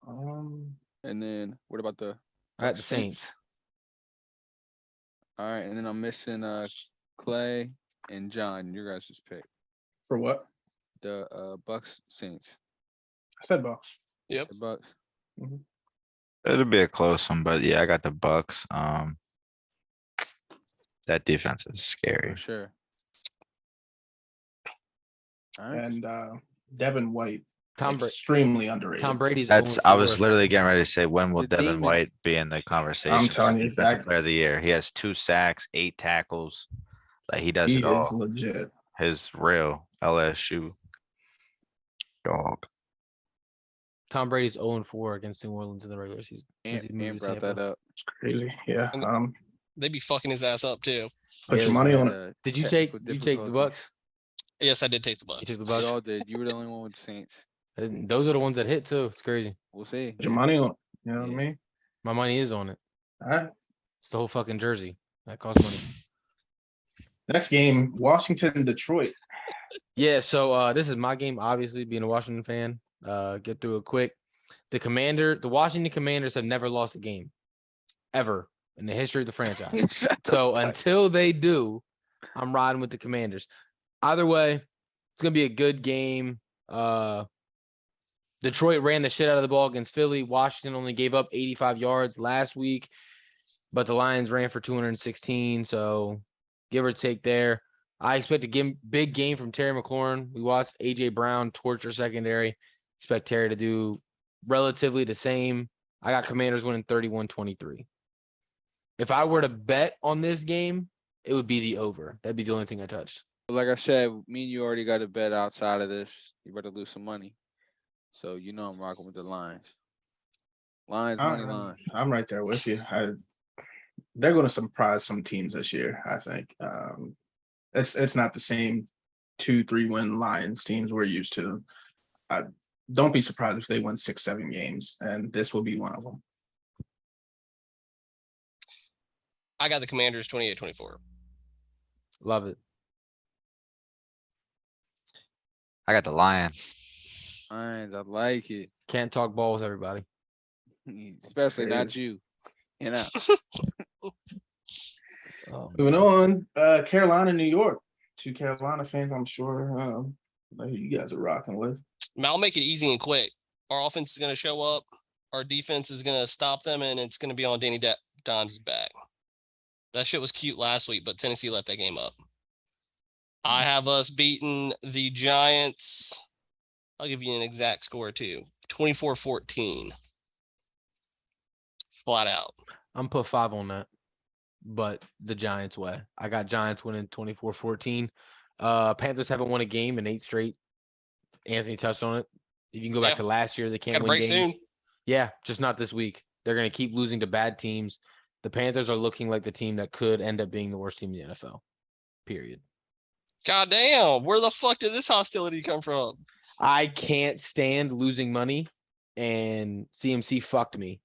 and then what about the I got the Saints. All right, and then I'm missing Clay and John. Your guys' pick. For what? The Bucks Saints. I said Bucks. Yep. The Bucks. It'll be a close one, but yeah, I got the Bucks. That defense is scary. For sure. All right. And Devin White, extremely underrated. Tom Brady's. I was literally getting ready to say, when will The Devin demon. White be in the conversation? for telling you, defensive that- player of the year. He has 2 sacks, 8 tackles. Like he does He it all. is legit. his real LSU dog. Tom Brady's 0-4 against New Orleans in the regular season. since he And moved to brought that Tampa. up. It's crazy. Yeah. And- They'd be fucking his ass up too. Put Yeah, your money on it. Did you take the Bucks? Yes, I did take the You Bucks. took the We Bucks. all did. You were the only one with the Saints. And those are the ones that hit too. It's crazy. We'll see. Put your money on it. You know what I Yeah. mean? My money is on it. All right. It's the whole fucking jersey. That costs money. Next game, Washington, Detroit. Yeah, so this is my game, obviously, being a Washington fan. Get through it quick. The Washington Commanders have never lost a game. Ever in the history of the franchise. Shut the So fuck- until they do, I'm riding with the Commanders. Either way, it's gonna be a good game. Detroit ran the shit out of the ball against Philly. Washington only gave up 85 yards last week, but the Lions ran for 216. So give or take there. I expect a big game from Terry McLaurin. We watched AJ Brown torture secondary. Expect Terry to do relatively the same. I got Commanders winning 31-23. If I were to bet on this game, it would be the over. That'd be the only thing I touched. Like I said, me and you already got a bet outside of this. You better lose some money. So you know I'm rocking with the Lions. Lions, money line. I'm right there with you. They're going to surprise some teams this year, I think. It's not the same 2-3 win Lions teams we're used to. Don't be surprised if they win 6-7 games, and this will be one of them. I got the Commanders 28-24. Love it. I got the Lions. Lions, I like it. Can't talk ball with everybody. Especially not you. You know. Moving on, Carolina, New York. Two Carolina fans, I'm sure know who you guys are rocking with. I'll make it easy and quick. Our offense is going to show up. Our defense is going to stop them, and it's going to be on Danny Dimes' back. That shit was cute last week, but Tennessee let that game up. I have us beating the Giants. I'll give you an exact score too. 24-14. Flat out. I'm put 5 on that, but the Giants way. I got Giants winning 24-14. Panthers haven't won a game in 8 straight. Anthony touched on it. If you can go back Yeah. to last year, they Got can't a win break games. soon. Yeah, just not this week. They're going to keep losing to bad teams. The Panthers are looking like the team that could end up being the worst team in the NFL. Period. God damn. Where the fuck did this hostility come from? I can't stand losing money, and CMC fucked me.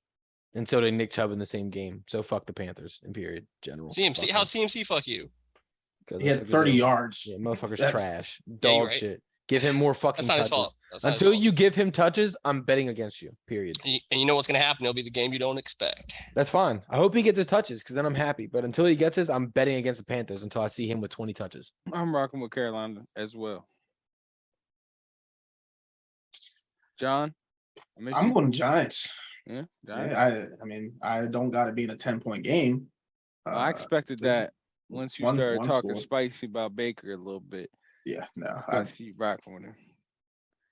And so did Nick Chubb in the same game. So fuck the Panthers in period. General. CMC, how'd CMC fuck you? He had 30 yards. Yeah, motherfucker's That's- trash. Yeah, Dog you're right. shit. Give him more fucking That's not his touches. fault. That's not his Until fault. you give him touches, I'm betting against you. Period. And you know what's going to happen? It'll be the game you don't expect. That's fine. I hope he gets his touches because then I'm happy. But until he gets his, I'm betting against the Panthers until I see him with 20 touches. I'm rocking with Carolina as well. John? I miss I'm you. going Giants. Yeah, Giants. Yeah, I mean, I don't got to be in a 10-point game. I expected this- that once you one- started one talking score. spicy about Baker a little bit. Yeah, no, I see you rocking with him.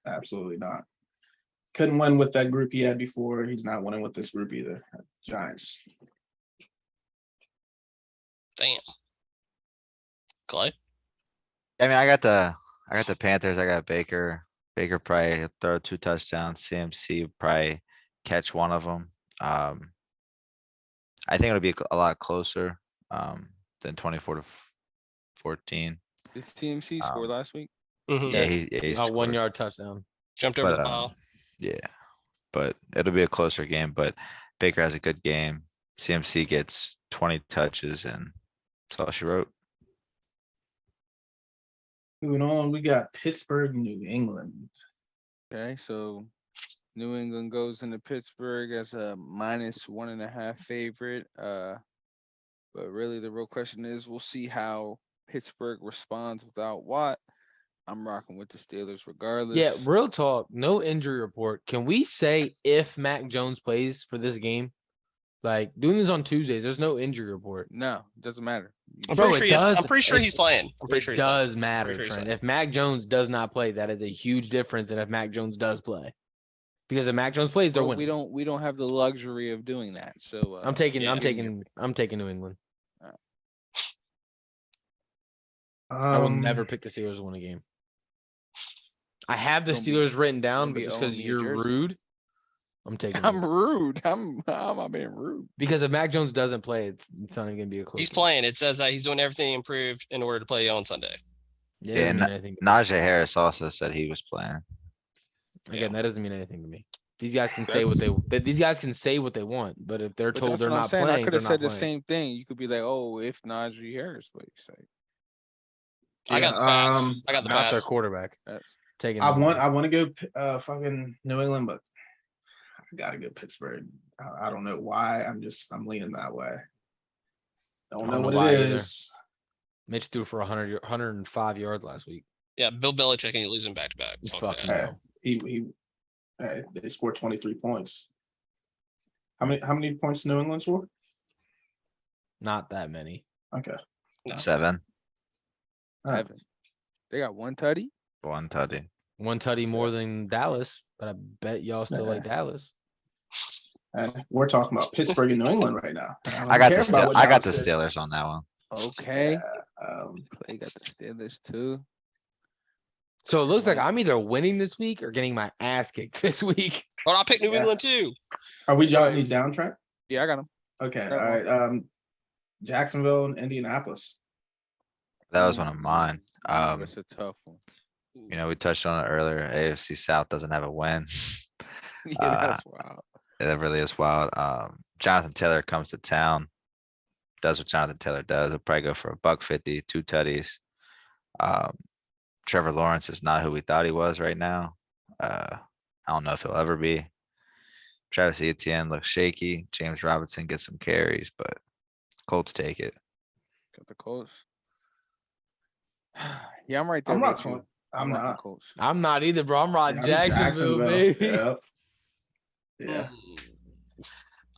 absolutely not. Couldn't win with that group he had before. He's not winning with this group either. Giants. Damn. Clay? I mean, I got the Panthers. I got Baker. Baker probably throw 2 touchdowns. CMC probably catch one of them. I think it'll be a lot closer than 24-14. Did TMC score last week? Mhm. Yeah, he A 1 scored. yard touchdown. Jumped over But, the pile. Yeah, but it'll be a closer game. But Baker has a good game. CMC gets 20 touches, and that's all she wrote. Moving on, we got Pittsburgh, New England. Okay, so New England goes into Pittsburgh as a -1.5 favorite. But really the real question is we'll see how Pittsburgh responds without Watt. I'm rocking with the Steelers regardless. Yeah, real talk. No injury report. Can we say if Mac Jones plays for this game? Like doing this on Tuesdays, there's no injury report. No, doesn't matter. I'm Bro, pretty sure it he is. does. I'm pretty sure It- he's playing. I'm pretty sure It he's playing. does matter, Pretty sure he's Trent. playing. If Mac Jones does not play, that is a huge difference than if Mac Jones does play. Because if Mac Jones plays, they're But winning. we don't have the luxury of doing that. So I'm taking yeah. I'm taking New England. I will never pick the Steelers to win a game. I have the Gonna be- Steelers written down, gonna but be just owing because me a you're jersey. rude, I'm taking I'm them. rude. How am I being rude? Because if Mac Jones doesn't play, it's not even gonna be a close. He's game. playing. It says that he's doing everything improved in order to play on Sunday. Yeah, it Yeah, doesn't mean anything. to me. Najee Harris also said he was playing. Again, that doesn't mean anything to me. These guys can say what these guys can say what they want, but if they're But told that's they're what I'm not saying. I playing, could they're have not said the playing. same thing. You could be like, oh, if Najee Harris plays, say I got the Pats. I got the Not their Pats. quarterback. that's Taking. I them. want to go fucking New England, but I gotta go Pittsburgh. I don't know why. I'm leaning that way. Don't know what why it either. is. Mitch threw for 105 yards last week. Yeah, Bill Belichick ain't losing back to back. He's Fuck fucking that. no. They scored 23 points. How many points New England scored? Not that many. Okay. No. 7, All right. Evan. They got one tutty. 1 tutty. One tutty more than Dallas, but I bet y'all still like Dallas. We're talking about Pittsburgh and New England right now. I got the don't care about what I got the Dallas did. Steelers on that one. Okay. Um, Clay got the Steelers too. So it looks like Right. I'm either winning this week or getting my ass kicked this week. But I picked New Yeah. England too. Are we jotting Right. these down, Trent? Yeah, I got them. Okay. All Got right. Jacksonville and Indianapolis. That was one of mine. It's a tough one. You know, we touched on it earlier. AFC South doesn't have a win. Yeah, that's wild. That really is wild. Jonathan Taylor comes to town, does what Jonathan Taylor does. He'll probably go for $150, 2 tutties. Trevor Lawrence is not who we thought he was right now. I don't know if he'll ever be. Travis Etienne looks shaky. James Robinson gets some carries, but Colts take it. Got the Colts. Yeah, I'm right there. I'm with rocking. you. I'm rocking not. Colts. I'm not either, bro. I'm riding Yeah, I'm Jacksonville, baby. Yep. Yeah.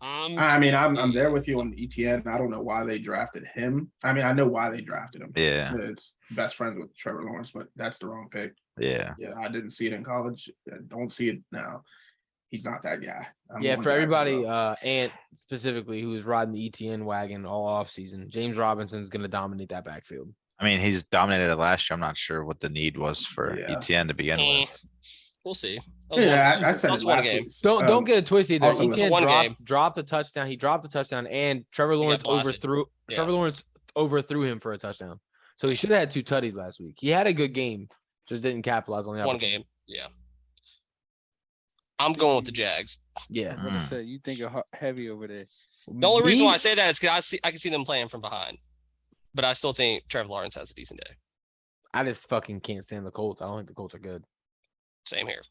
I'm I'm there with you on ETN. I don't know why they drafted him. I mean, I know why they drafted him. Yeah, It's best friends with Trevor Lawrence, but that's the wrong pick. yeah. Yeah, I didn't see it in college. I don't see it now. He's not that guy. I'm Yeah, going for everybody, Jacksonville. Ant specifically, who's riding the ETN wagon all off season, James Robinson's gonna dominate that backfield. I mean, he's dominated it last year. I'm not sure what the need was for Yeah. ETN to begin Eh, with. we'll see. That was Yeah, one- I said that it was one last game. week. Don't get it twisted either. also, it's ETN one game. dropped the touchdown. He dropped the touchdown, and Trevor Lawrence blasted. overthrew. Yeah. Trevor Lawrence overthrew him for a touchdown. So he should have had 2 tutties last week. He had a good game, just didn't capitalize on the One opportunity. game. Yeah. I'm going with the Jags. Yeah. I'm gonna say you think of heavy over there. The only reason why I Me- say that is because I can see them playing from behind. But I still think Trevor Lawrence has a decent day. I just fucking can't stand the Colts. I don't think the Colts are good. Same here.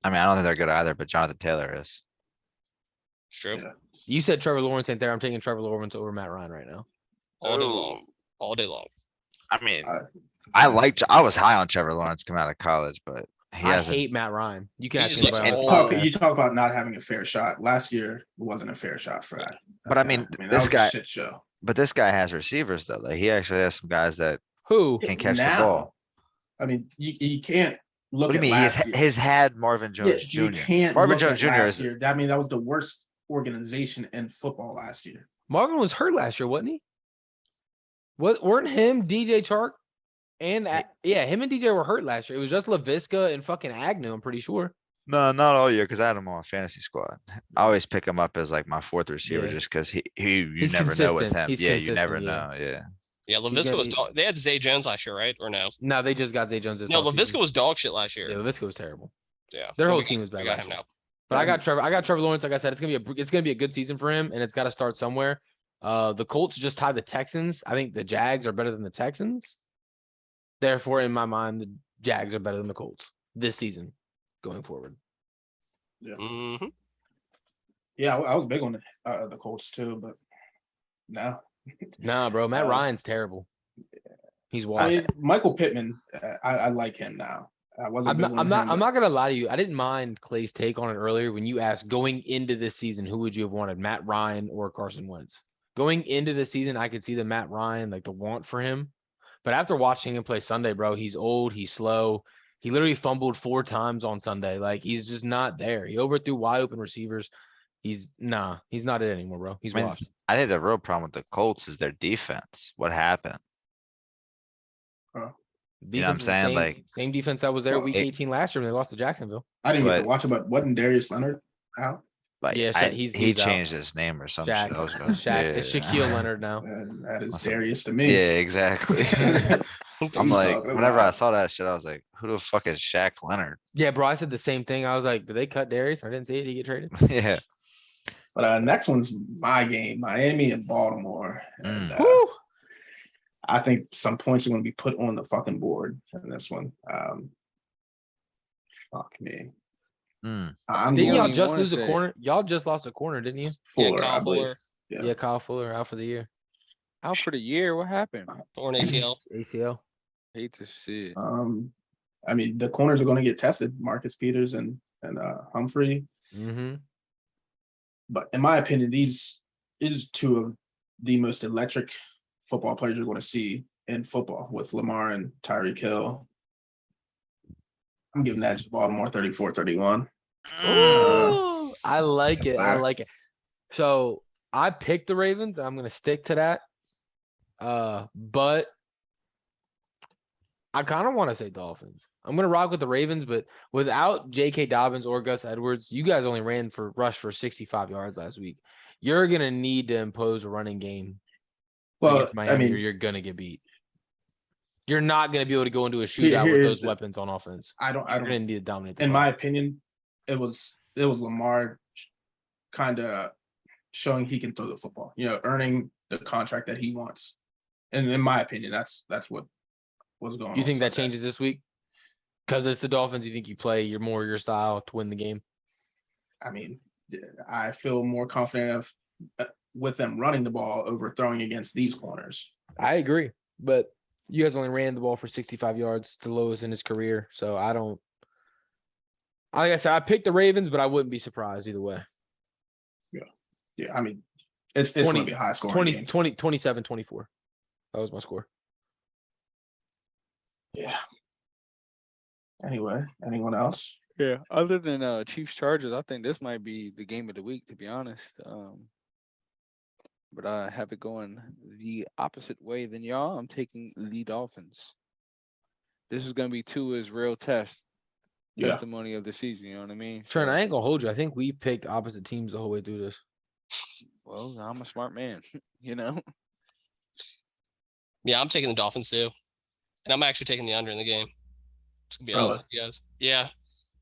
I mean, I don't think they're good either, but Jonathan Taylor is. It's true. Yeah. You said Trevor Lawrence ain't there. I'm taking Trevor Lawrence over Matt Ryan right now. All day Ooh. long. All day long. I mean, I- I was high on Trevor Lawrence coming out of college, but he I hasn't. hate Matt Ryan. You can He ask just looks anybody on old. this podcast. You talk about not having a fair shot. Last year wasn't a fair shot for that. But I mean, that this was a guy- shit show. But this guy has receivers though. Like he actually has some guys that Who? can catch the Now, ball. I mean, you can't look What do at you mean? last year. He's had Marvin Yeah, Jones you Jr. can't Marvin look Jones at Jr. last is year. I mean, that was the worst organization in football last year. Marvin was hurt last year, wasn't he? Weren't him, DJ Chark, and him and DJ were hurt last year. It was just LaVisca and fucking Agnew, I'm pretty sure. No, not all year because I had him on my fantasy squad. I always pick him up as like my 4th receiver Yeah. just because you He's never know with consistent. him. He's Yeah, you never consistent, yeah. know. Yeah. Yeah, He's LaVisca gonna was be- dog. They had Zay Jones last year, right? Or no? No, they just got Zay Jones this No, offseason. LaVisca was dog shit last Yeah, year. LaVisca was terrible. Yeah. Their But whole we got- team was bad We got last him year. now. But I got Trevor Lawrence. Like I said, it's gonna be a good season for him, and it's got to start somewhere. The Colts just tied the Texans. I think the Jags are better than the Texans. Therefore, in my mind, the Jags are better than the Colts this season going forward. Mm-hmm. Yeah, I was big on the Colts too, but no. Nah, bro, Matt Uh, Ryan's terrible. He's I washed. mean, Michael Pittman, I like him now. I wasn't. big on I'm him, but not gonna lie to you. I didn't mind Clay's take on it earlier when you asked going into this season, who would you have wanted, Matt Ryan or Carson Wentz? Going into the season, I could see the Matt Ryan, like the want for him. But after watching him play Sunday, bro, he's old, he's slow. He literally fumbled 4 times on Sunday. Like he's just not there. He overthrew wide open receivers. He's not it anymore, bro. He's I mean, washed. I think the real problem with the Colts is their defense. What happened? You know what I'm Defense is the saying? same, Like, same defense that was there Well, week it- 18 last year when they lost to Jacksonville. I didn't get to But- watch it, but wasn't Darius Leonard out? like Yeah, he he's out. changed his name or some shit. Shaq, I was going, Shaq, it's yeah. Shaquille Leonard now. And that is Awesome. Darius to me. Yeah, exactly. What I'm he's like, talking whenever I about. saw that shit, I was like, who the fuck is Shaq Leonard? Yeah, bro, I said the same thing. I was like, did they cut Darius? I didn't see it. Did he get traded? Yeah. But next one's my game, Miami and Baltimore. And, Woo! I think some points are going to be put on the fucking board in this one. Fuck me. Mm. I'm Didn't y'all going just wanna lose a say- corner? Y'all just lost a corner, didn't you? Yeah, Fuller, I Kyle believe. Fuller, Yeah. Yeah, Kyle Fuller out for the year. Out for the year. What happened? torn ACL. ACL. Hate to see it. I mean, the corners are going to get tested, Marcus Peters and Humphrey. Mm-hmm. But in my opinion, these is two of the most electric football players you're going to see in football with Lamar and Tyreek Hill. I'm giving that to Baltimore 34-31. Ooh, I like it. I fair. like it. So I picked the Ravens. And I'm gonna stick to that. But I kind of want to say Dolphins. I'm gonna rock with the Ravens, but without J.K. Dobbins or Gus Edwards, you guys only rushed for 65 yards last week. You're gonna need to impose a running game Well, against Miami, I mean, or you're gonna get beat. You're not gonna be able to go into a Here- shootout here with is those the- weapons on offense. I You're gonna don't. need to dominate. The In ball. my opinion, it was Lamar kind of showing he can throw the football. Earning the contract that he wants. And in my opinion, that's what was going on. You think that Sunday. changes this week? Because it's the Dolphins. You think you play your style to win the game? I mean, I feel more confident with them running the ball over throwing against these corners. I agree, but you guys only ran the ball for 65 yards, the lowest in his career. So I don't. Like I said, I picked the Ravens, but I wouldn't be surprised either way. Yeah, I mean, it's going to 20 be a high scoring 20, game. 20, 27, 24. That was my score. Yeah. Anyway, anyone else? Yeah. Other than Chiefs Chargers, I think this might be the game of the week, to be honest. But I have it going the opposite way than y'all. I'm taking the Dolphins. This is gonna be Tua's real testimony of the season. You know what I mean? Trent, So, I ain't gonna hold you. I think we picked opposite teams the whole way through this. well, I'm a smart man, you know. Yeah, I'm taking the Dolphins too, and I'm actually taking the under in the game. Just gonna be honest with you guys. Yeah.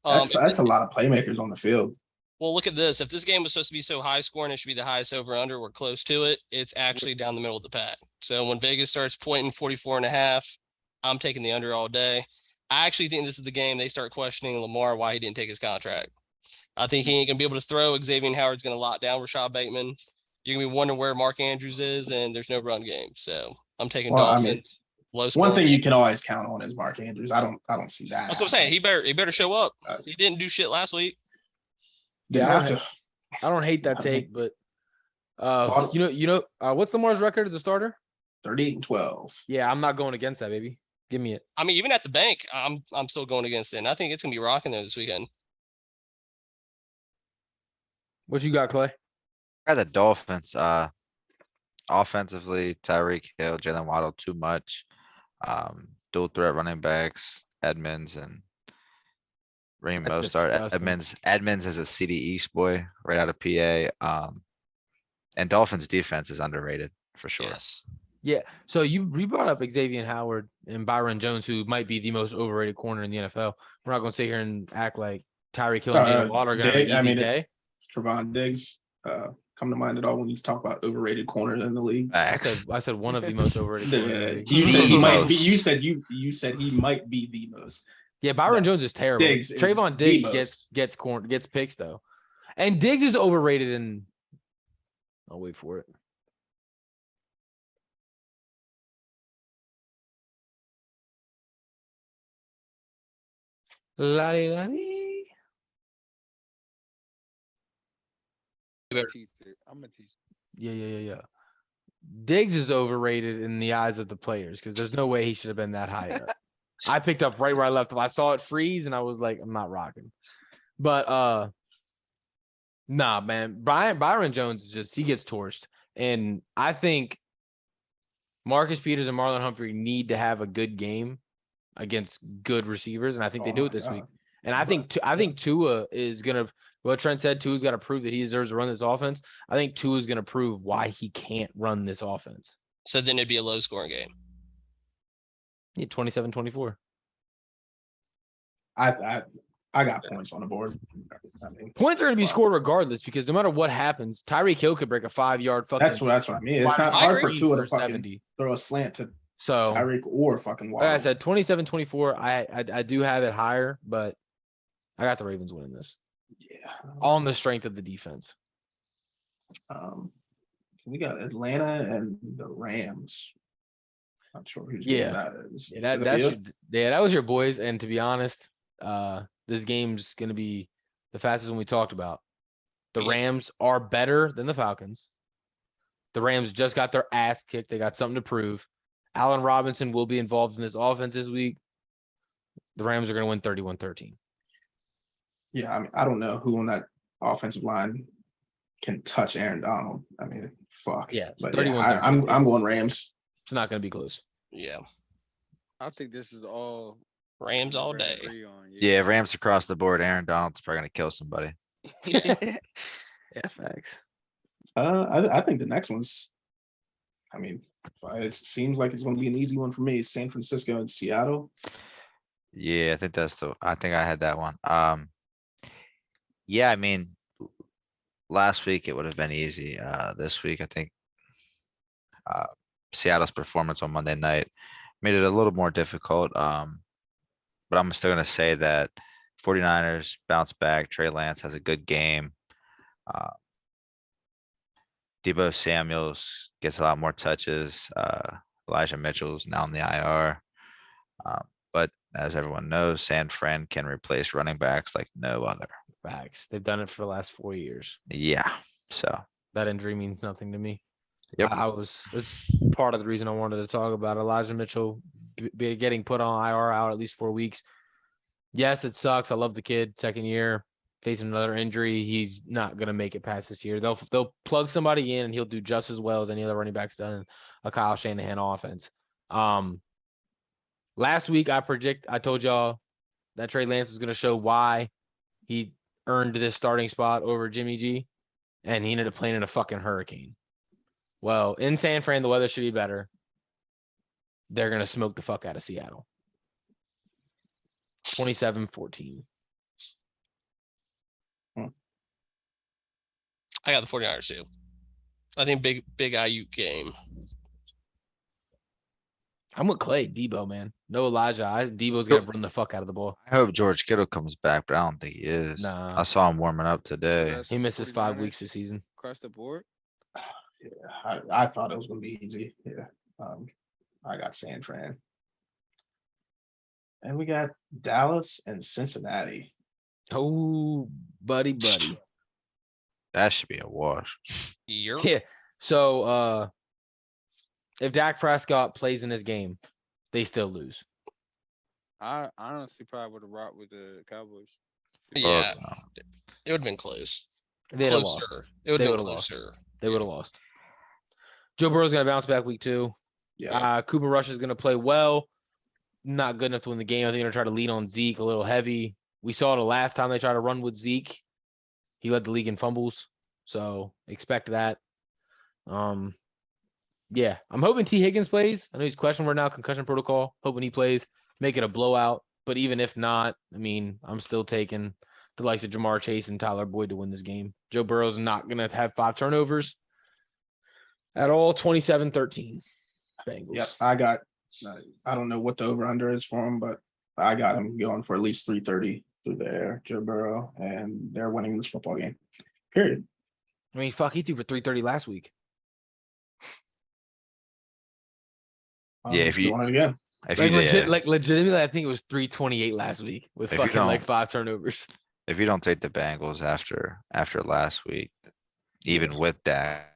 That's a lot of playmakers on the field. Well, look at this. If this game was supposed to be so high scoring, it should be the highest over under. We're close to it. It's actually down the middle of the pack. So when Vegas starts pointing 44.5, I'm taking the under all day. I actually think this is the game they start questioning Lamar why he didn't take his contract. I think he ain't gonna be able to throw. Xavier Howard's gonna lock down Rashad Bateman. You're gonna be wondering where Mark Andrews is, and there's no run game. So I'm taking Well, I Dolphins. mean, Low one scoring thing game. you can always count on is Mark Andrews. I don't see that. That's what I'm saying. happening. He better show up. Uh, He didn't do shit last week. Didn't Yeah, I have don't to. I don't hate that I mean, take, but Bottom- what's Lamar's record as a starter? 38-12. Yeah, I'm not going against that, baby. Give me it. I mean, even at the bank, I'm still going against it. And I think it's gonna be rocking there this weekend. What you got, Clay? I got the Dolphins. Offensively, Tyreek Hill, Jalen Waddle, too much. Dual threat running backs, Edmonds and Raheem That's Mostert. disgusting. Edmonds is a CD East boy right out of PA. And Dolphins defense is underrated for sure. Yes. Yeah. So you brought up Xavier Howard and Byron Jones, who might be the most overrated corner in the NFL. We're not going to sit here and act like Tyreek Hill and Jalen Waddle are going to have an easy day. Trevon Diggs come to mind at all when you talk about overrated corners in the league? Facts. I said one of the most overrated corners in the league. You said he The might be. most. You said he might be the most. Yeah, Byron No, Jones is terrible. Diggs is Trayvon the Diggs most. gets picks though, and Diggs is overrated. And I'll wait for it. La-di-da-di. I'm a teacher. Yeah. Diggs is overrated in the eyes of the players because there's no way he should have been that high up. I picked up right where I left off. I saw it freeze and I was like, I'm not rocking. But nah, man. Byron Jones is just he gets torched. And I think Marcus Peters and Marlon Humphrey need to have a good game against good receivers, and I think they Oh do my it this week. God. And I think I think Tua is gonna. What Trent said, Tua's got to prove that he deserves to run this offense. I think Tua's gonna prove why he can't run this offense. So then it'd be a low scoring game. Yeah, 27-24. I got points on the board. I mean, Points are gonna be wow. scored regardless because no matter what happens, Tyreek Hill could break a 5-yard fucking. That's what I mean. It's wide not I hard agree. for Tua to receiver fucking 70. throw a slant to So Tyreek or fucking like I Waddle. said, 27-24. I do have it higher, but I got the Ravens winning this Yeah. on the strength of the defense. We got Atlanta and the Rams. Not sure who's Yeah. game that is. Yeah, Is it that's you? that was your boys. And to be honest, this game's gonna be the fastest one we talked about. The Yeah. Rams are better than the Falcons. The Rams just got their ass kicked. They got something to prove. Allen Robinson will be involved in this offense this week. The Rams are gonna win 31-13. Yeah, I mean, I don't know who on that offensive line can touch Aaron Donald. I mean, fuck. Yeah, But 31-13. I'm going Rams. It's not gonna be close. Yeah. I think this is all Rams all we're gonna day. agree on, Yeah, Rams across the board. Aaron Donald's probably gonna kill somebody. Yeah, facts. I think the next one's. I mean, it seems like it's going to be an easy one for me. San Francisco and Seattle. Yeah, I think I had that one. Yeah, I mean, last week it would have been easy. This week I think Seattle's performance on Monday night made it a little more difficult. But I'm still gonna say that 49ers bounce back. Trey Lance has a good game. Debo Samuels gets a lot more touches. Elijah Mitchell's now in the IR. But as everyone knows, San Fran can replace running backs like no other. Facts. They've done it for the last 4 years. Yeah. So That injury means nothing to me. Yep. It's part of the reason I wanted to talk about Elijah Mitchell getting put on IR out at least 4 weeks. Yes, it sucks. I love the kid. Second year, facing another injury. He's not gonna make it past this year. They'll plug somebody in and he'll do just as well as any other running back's done in a Kyle Shanahan offense. Last week I told y'all that Trey Lance was gonna show why he earned this starting spot over Jimmy G, and he ended up playing in a fucking hurricane. Well, in San Fran, the weather should be better. They're gonna smoke the fuck out of Seattle. 27-14. I got the 49ers too. I think big Ayuk game. I'm with Clay, Debo, man. No Elijah. Debo's gonna run the fuck out of the ball. I hope George Kittle comes back, but I don't think he is. Nah. I saw him warming up today. That's He misses 5 weeks 49ers this season. across the board. Yeah, I thought it was going to be easy. Yeah. I got San Fran. And we got Dallas and Cincinnati. Oh, buddy. That should be a wash. You're Yeah. So if Dak Prescott plays in this game, they still lose. I honestly probably would have rocked with the Cowboys. yeah. Fuck no. It would have been close. They'd have lost. Closer. It would They have been would've lost. closer. They would have lost. Joe Burrow's gonna bounce back week 2. Yeah. Cooper Rush is gonna play well. Not good enough to win the game. I think they're gonna try to lean on Zeke a little heavy. We saw the last time they tried to run with Zeke. He led the league in fumbles. So expect that. Yeah, I'm hoping T. Higgins plays. I know he's questionable right now, concussion protocol. Hoping he plays, make it a blowout. But even if not, I mean, I'm still taking the likes of Jamar Chase and Tyler Boyd to win this game. Joe Burrow's not going to have 5 turnovers at all. 27-13 Bengals. Yep. I don't know what the over under is for him, but I got him going for at least 330 through the air, Joe Burrow, and they're winning this football game. Period. I mean, fuck, he threw for 330 last week. Yeah, if you- want it again. If Like, you legitimately, I think it was 328 last week with If you fucking like don't- 5 turnovers. if you don't take the Bengals after last week, even with Dak,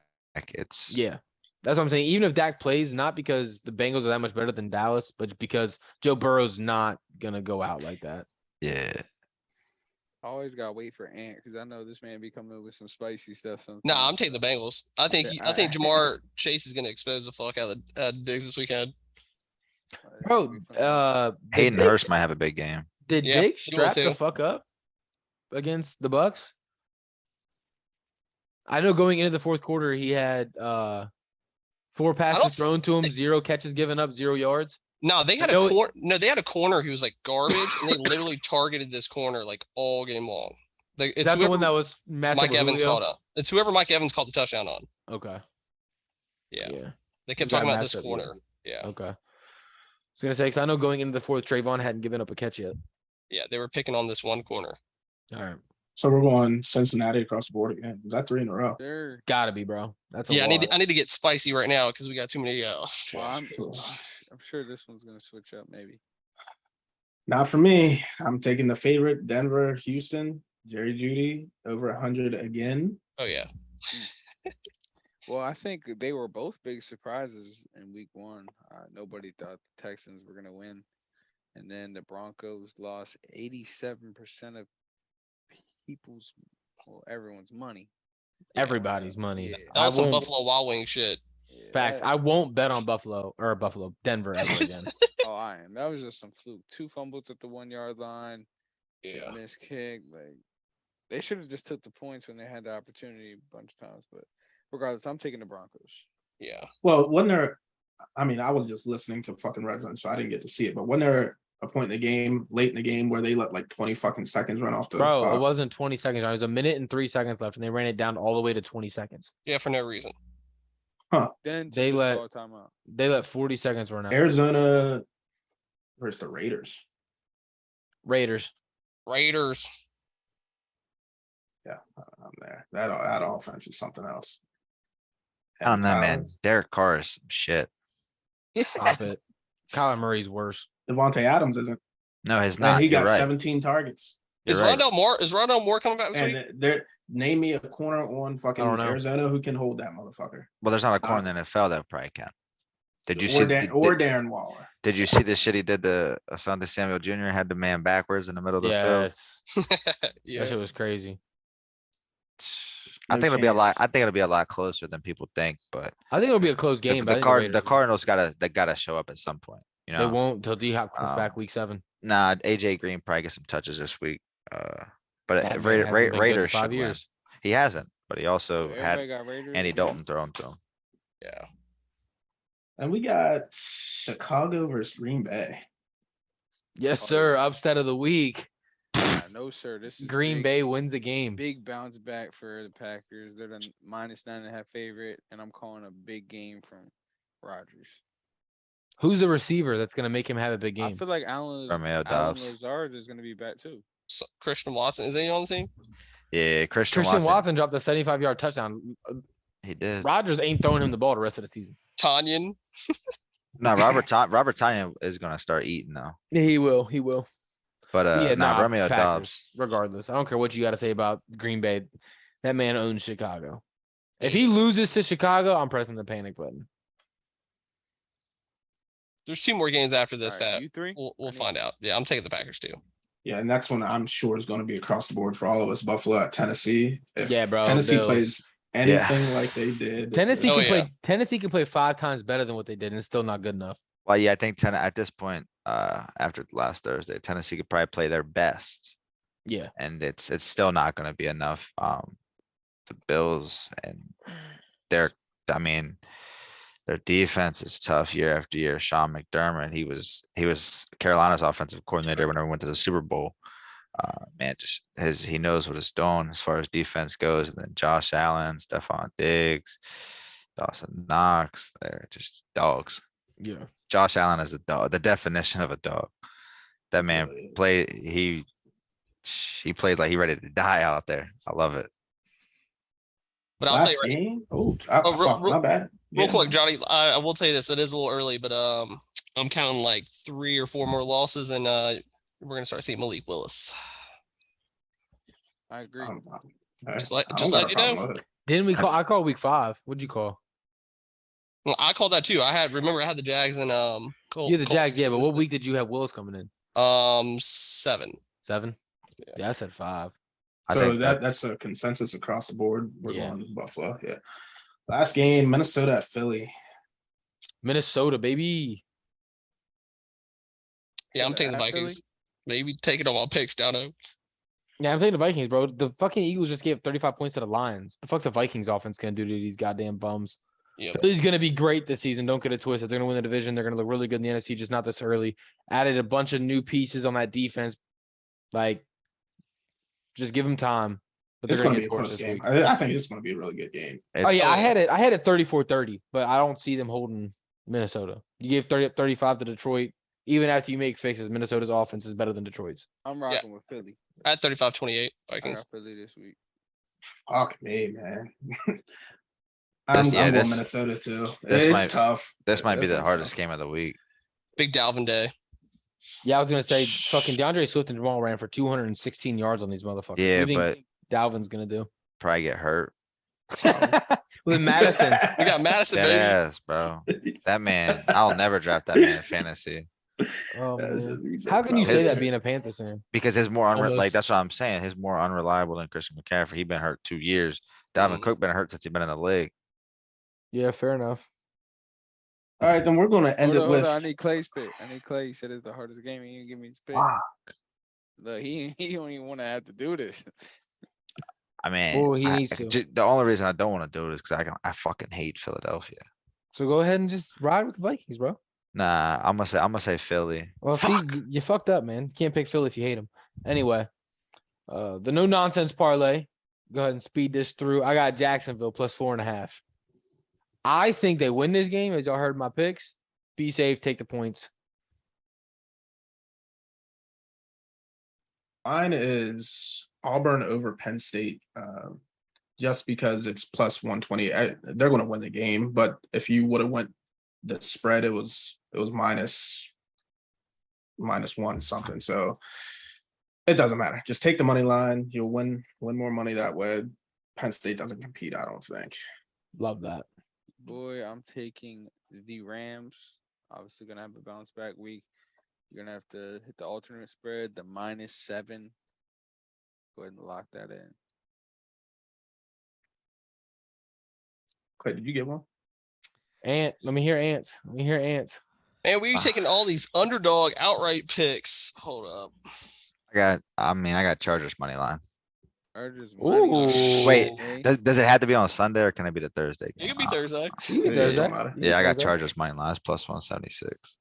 it's Yeah. That's what I'm saying. Even if Dak plays, not because the Bengals are that much better than Dallas, but because Joe Burrow's not gonna go out like that. yeah. always gotta wait for Ant because I know this man be coming up with some spicy stuff sometimes. Nah, I'm taking the Bengals. I think Yeah, I think I- Jamar Chase is gonna expose the fuck out of Diggs this weekend. It's gonna Bro, be fun. did Hayden Diggs- Hurst might have a big game. Did Yeah, Diggs he will strap the too. fuck up against the Bucks? I know going into the fourth quarter, he had 4 passes thrown to him, think- 0 catches given up, 0 yards. No, they had I know a it- corner. No, they had a corner who was like garbage, and they literally targeted this corner like all game long. Is It's that the one whoever that was matched up Mike with Evans Julio? caught up. It's whoever Mike Evans called the touchdown on. Okay. Yeah, Yeah. they kept got talking about matched this up, yeah. corner. Yeah, Okay. I was gonna say, because I know going into the fourth, Trayvon hadn't given up a catch yet. yeah, they were picking on this one corner. All right. So we're going Cincinnati across the board again. Is that 3 in a row? Sure. Gotta be, bro. That's a Yeah, lot. I need to get spicy right now because we got too many. Well, trash picks. I'm sure this one's gonna switch up maybe. Not for me. I'm taking the favorite Denver, Houston, Jerry Judy over 100 again. Oh yeah, Well, I think they were both big surprises in week 1. Nobody thought the Texans were gonna win, and then the Broncos lost 87% of everyone's money. Everybody's money. Yeah. that was some won't- Buffalo Wild Wing shit. Yeah, Facts. that- I won't bet on Denver ever again. Oh, I am. That was just some fluke. 2 fumbles at the 1-yard line. Yeah, Missed kick. Like they should have just took the points when they had the opportunity a bunch of times. But regardless, I'm taking the Broncos. yeah. Well, wasn't there? I mean, I was just listening to fucking Red Zone, so I didn't get to see it. But wasn't there a point in the game, late in the game, where they let like 20 fucking seconds run off the Bro, it clock? wasn't 20 seconds. It was a minute and 3 seconds left, and they ran it down all the way to 20 seconds. Yeah, for no reason. Then to They just let- call a timeout. They let 40 seconds run out. Arizona versus the Raiders. Raiders. Raiders. Yeah, I'm there. That offense is something else. I don't know, And man. Derek Carr is some shit. Stop it. Kyler Murray's worse. Devontae Adams isn't. No, he's And not. he You're got right. 17 targets. Is You're right. Rondell Moore coming back this week? And there, name me a corner on fucking I don't know. Arizona who can hold that motherfucker. Well, there's not a corner in the NFL that probably can. Did you see? Or Darren Waller. Did you see the shit he did to Asante Samuel Jr. Had the man backwards in the middle of the field? Yes. Yeah. That shit was crazy. I No think it'll be a lot. chance. I think it'll be a lot closer than people think. But I think it'll be a close the, game. the, but I think Card, Raiders the will. Cardinals gotta show up at some point. You They know, won't until D-Hop comes Um, back week 7. nah. AJ Green probably get some touches this week. But That man Raiders hasn't been good in Raiders 5 should win. years. He hasn't, but he also Everybody had got Raiders. Andy Dalton thrown to him. Yeah. And we got Chicago versus Green Bay. Yes, Oh, sir. yeah. Upset of the week. No, sir. This is Green big, Bay wins the game. Big bounce back for the Packers. They're the -9.5 favorite, and I'm calling a big game from Rodgers. Who's the receiver that's going to make him have a big I game? feel like Alan Romeo Dobbs. Lazard is going to be back too. So, Christian Watson, is he on the team? Yeah, Christian Christian Watson. Watson dropped a 75-yard touchdown. He did. Rodgers ain't throwing him the ball the rest of the season. Tanyan. No, Robert Tanya is gonna start eating now. He will. He will. But Yeah, nah, Romeo Packers, Dobbs. Regardless, I don't care what you got to say about Green Bay. That man owns Chicago. If he loses to Chicago, I'm pressing the panic button. There's 2 more games after All this right, that you 3. we'll find out. Yeah, I'm taking the Packers too. Yeah, next one I'm sure is going to be across the board for all of us. Buffalo at Tennessee. If Yeah, bro. Tennessee Bills. plays anything like they did. Tennessee Oh, can play. yeah. Tennessee can play 5 times better than what they did, and it's still not good enough. Well, yeah, I think at this point, after last Thursday, Tennessee could probably play their best, Yeah. and it's still not going to be enough. The Bills and I mean, their defense is tough year after year. Sean McDermott, he was Carolina's offensive coordinator whenever we went to the Super Bowl. Man, he knows what he's doing as far as defense goes. And then Josh Allen, Stephon Diggs, Dawson Knox, they're just dogs. Yeah. Josh Allen is a dog, the definition of a dog. That man Really is. he plays like he ready to die out there. I love it. But I'll tell Last you right, game? Oh, real- my bad. real Yeah. quick, Johnny. I will tell you this. It is a little early, but I'm counting like 3 or 4 more losses, and we're gonna start seeing Malik Willis. I agree. Just like- I just don't like got a you know. problem with it. Didn't we call? I called week 5. What'd you call? Well, I called that too. I had the Jags and Yeah, the Jags. Yeah, but what week did you have Willis coming in? 7. 7. Yeah, I said 5. I So think that's a consensus across the board. We're Yeah. going Buffalo. Yeah. Last game, Minnesota at Philly. Minnesota, baby. Yeah, I'm Philly taking the at Philly? Vikings. Maybe taking all my picks down. Yeah, I'm taking the Vikings, bro. The fucking Eagles just gave 35 points to the Lions. The fuck's the Vikings offense gonna do to these goddamn bums? Yep. Philly's gonna be great this season. Don't get it twisted. They're gonna win the division. They're gonna look really good in the NFC, just not this early. Added a bunch of new pieces on that defense. Like, just give them time. But they're It's gonna going to get be a torched close this game. week. I think it's going to be a really good game. Oh yeah, I yeah. had it 34-30, but I don't see them holding Minnesota. You gave 35 to Detroit. Even after you make fixes, Minnesota's offense is better than Detroit's. I'm rocking with Philly. At 35-28 I Vikings. got Philly this week. Fuck me, man. This- I'm yeah, going this- Minnesota too. this It's might- tough. this might be the one's hardest tough. game of the week. Big Dalvin day. Yeah, I was gonna say fucking DeAndre Swift and Jamal ran for 216 yards on these motherfuckers. Yeah, What do you but think Dalvin's gonna do? probably get hurt. With Madison. We got Madison, That baby. ass, bro. That man, I'll never draft that man in fantasy Oh, That's man. just- How can you say His- that being a Panthers fan? because his more like Almost. that's what I'm saying. He's more unreliable than Christian McCaffrey. He been hurt 2 years. Dalvin Mhm. Cook been hurt since he been in the league. Yeah, fair enough. All right, then we're going to end Hold it on, with. I need Clay's pick. I need Clay. He said it's the hardest game. He didn't give me his pick. Wow. Look, he don't even want to have to do this. I mean, Oh, he I- needs to. the only reason I don't want to do it is because I fucking hate Philadelphia. So go ahead and just ride with the Vikings, bro. Nah, I'm gonna say Philly. Well, see, Fuck. you fucked up, man. You can't pick Philly if you hate him. Anyway, the no nonsense parlay. Go ahead and speed this through. I got Jacksonville plus 4.5. I think they win this game, as y'all heard my picks. Be safe, take the points. Mine is Auburn over Penn State. Just because it's plus 120. They're going to win the game, but if you would have went the spread, it was minus one something. So it doesn't matter. Just take the money line. You'll win more money that way. Penn State doesn't compete, I don't think. Love that. Boy, I'm taking the Rams. Obviously gonna have a bounce back week. You're gonna have to hit the alternate spread, the -7. Go ahead and lock that in. Clay, did you get one? Ant, let me hear ants. Let me hear ants. Man, we taking all these underdog outright picks. Hold up. I got Chargers money line. Chargers Ooh. money. Wait, Okay. Does it have to be on Sunday or can it be the Thursday It game? could be Thursday. You can Yeah, Thursday. don't matter. You can Yeah, I got Thursday. Chargers money line. It's plus 176.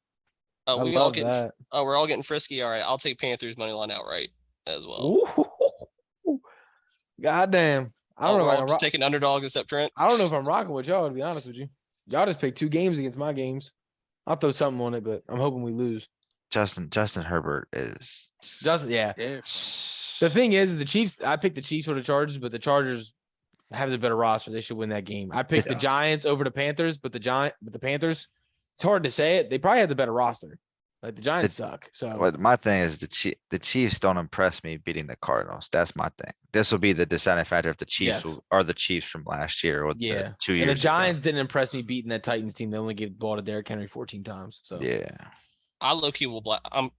I We all love getting. that. Oh, we're all getting frisky. All right, I'll take Panthers money line outright as well. Ooh. Goddamn. I Oh, don't know. we're If all I'm just ro- taking underdog except Trent. I don't know if I'm rocking with y'all, to be honest with you. Y'all just picked 2 games against my games. I'll throw something on it, but I'm hoping we lose. Justin Herbert is Just yeah. Different. The thing is, the Chiefs. I picked the Chiefs or the Chargers, but the Chargers have the better roster. They should win that game. I picked the Yeah. Giants over the Panthers, but the Panthers. It's hard to say it. They probably have the better roster. Like the Giants suck. So What my thing is the Chiefs don't impress me beating the Cardinals. That's my thing. This will be the deciding factor if the Chiefs Yes. are the Chiefs from last year or yeah, the 2 and years the ago. Giants didn't impress me beating that Titans team. They only gave the ball to Derrick Henry 14 times. So Yeah. I low key will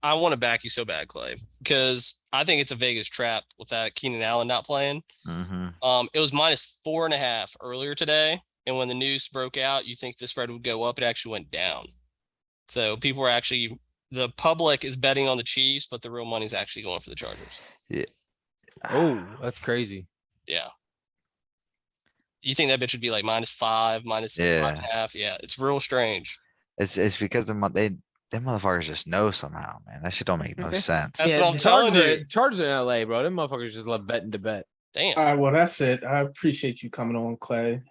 I want to back you so bad, Clay, because I think it's a Vegas trap with that Keenan Allen not playing. hmm It was -4.5 earlier today, and when the news broke out, you think the spread would go up. It actually went down. So people were actually the public is betting on the Chiefs, but the real money's actually going for the Chargers. oh, that's crazy. Yeah. You think that bitch would be like -5, -5.5? Yeah, it's real strange. It's because them motherfuckers just know somehow, man. That shit don't make no sense. That's what I'm the telling Chargers- you. Chargers in LA, bro. Them motherfuckers just love betting to bet. Damn. All right, well, that's it. I appreciate you coming on, Clay.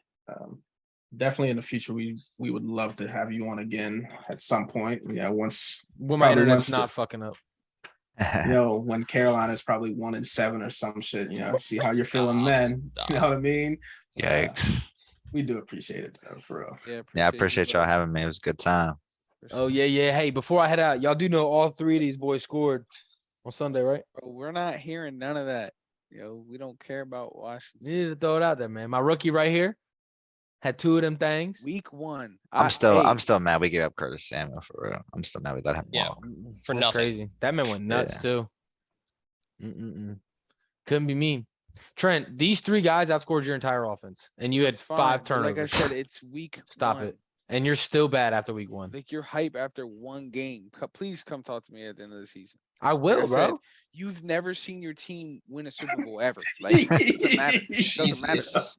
Definitely in the future, we would love to have you on again at some point. Yeah, once When my Probably internet's wants to- not fucking up. when Carolina's probably 1-7 or some shit. See how you're feeling Stop. then. You know what I mean? Yikes. We do appreciate it though, for real. Yeah, I you, appreciate y'all brother. having me. It was a good time. For Oh sure. yeah. Hey, before I head out, y'all do know all 3 of these boys scored on Sunday, right? Bro, we're not hearing none of that. We don't care about Washington. Needed to throw it out there, man. My rookie right here had 2 of them things. Week 1. I'm still Hey, mad we gave up Curtis Samuel for real. I'm still mad we let him Yeah. walk. For That's nothing. crazy. That man went nuts Yeah. too. Couldn't be me. Trent, these 3 guys outscored your entire offense, and you had It's fine, 5 but turnovers. like I said, it's week Stop 1. it. And you're still bad after week 1. Like, you're hype after 1 game. Please come talk to me at the end of the season. I Like will, I said, bro. you've never seen your team win a Super Bowl ever. Like, it doesn't matter. It doesn't matter. Jesus.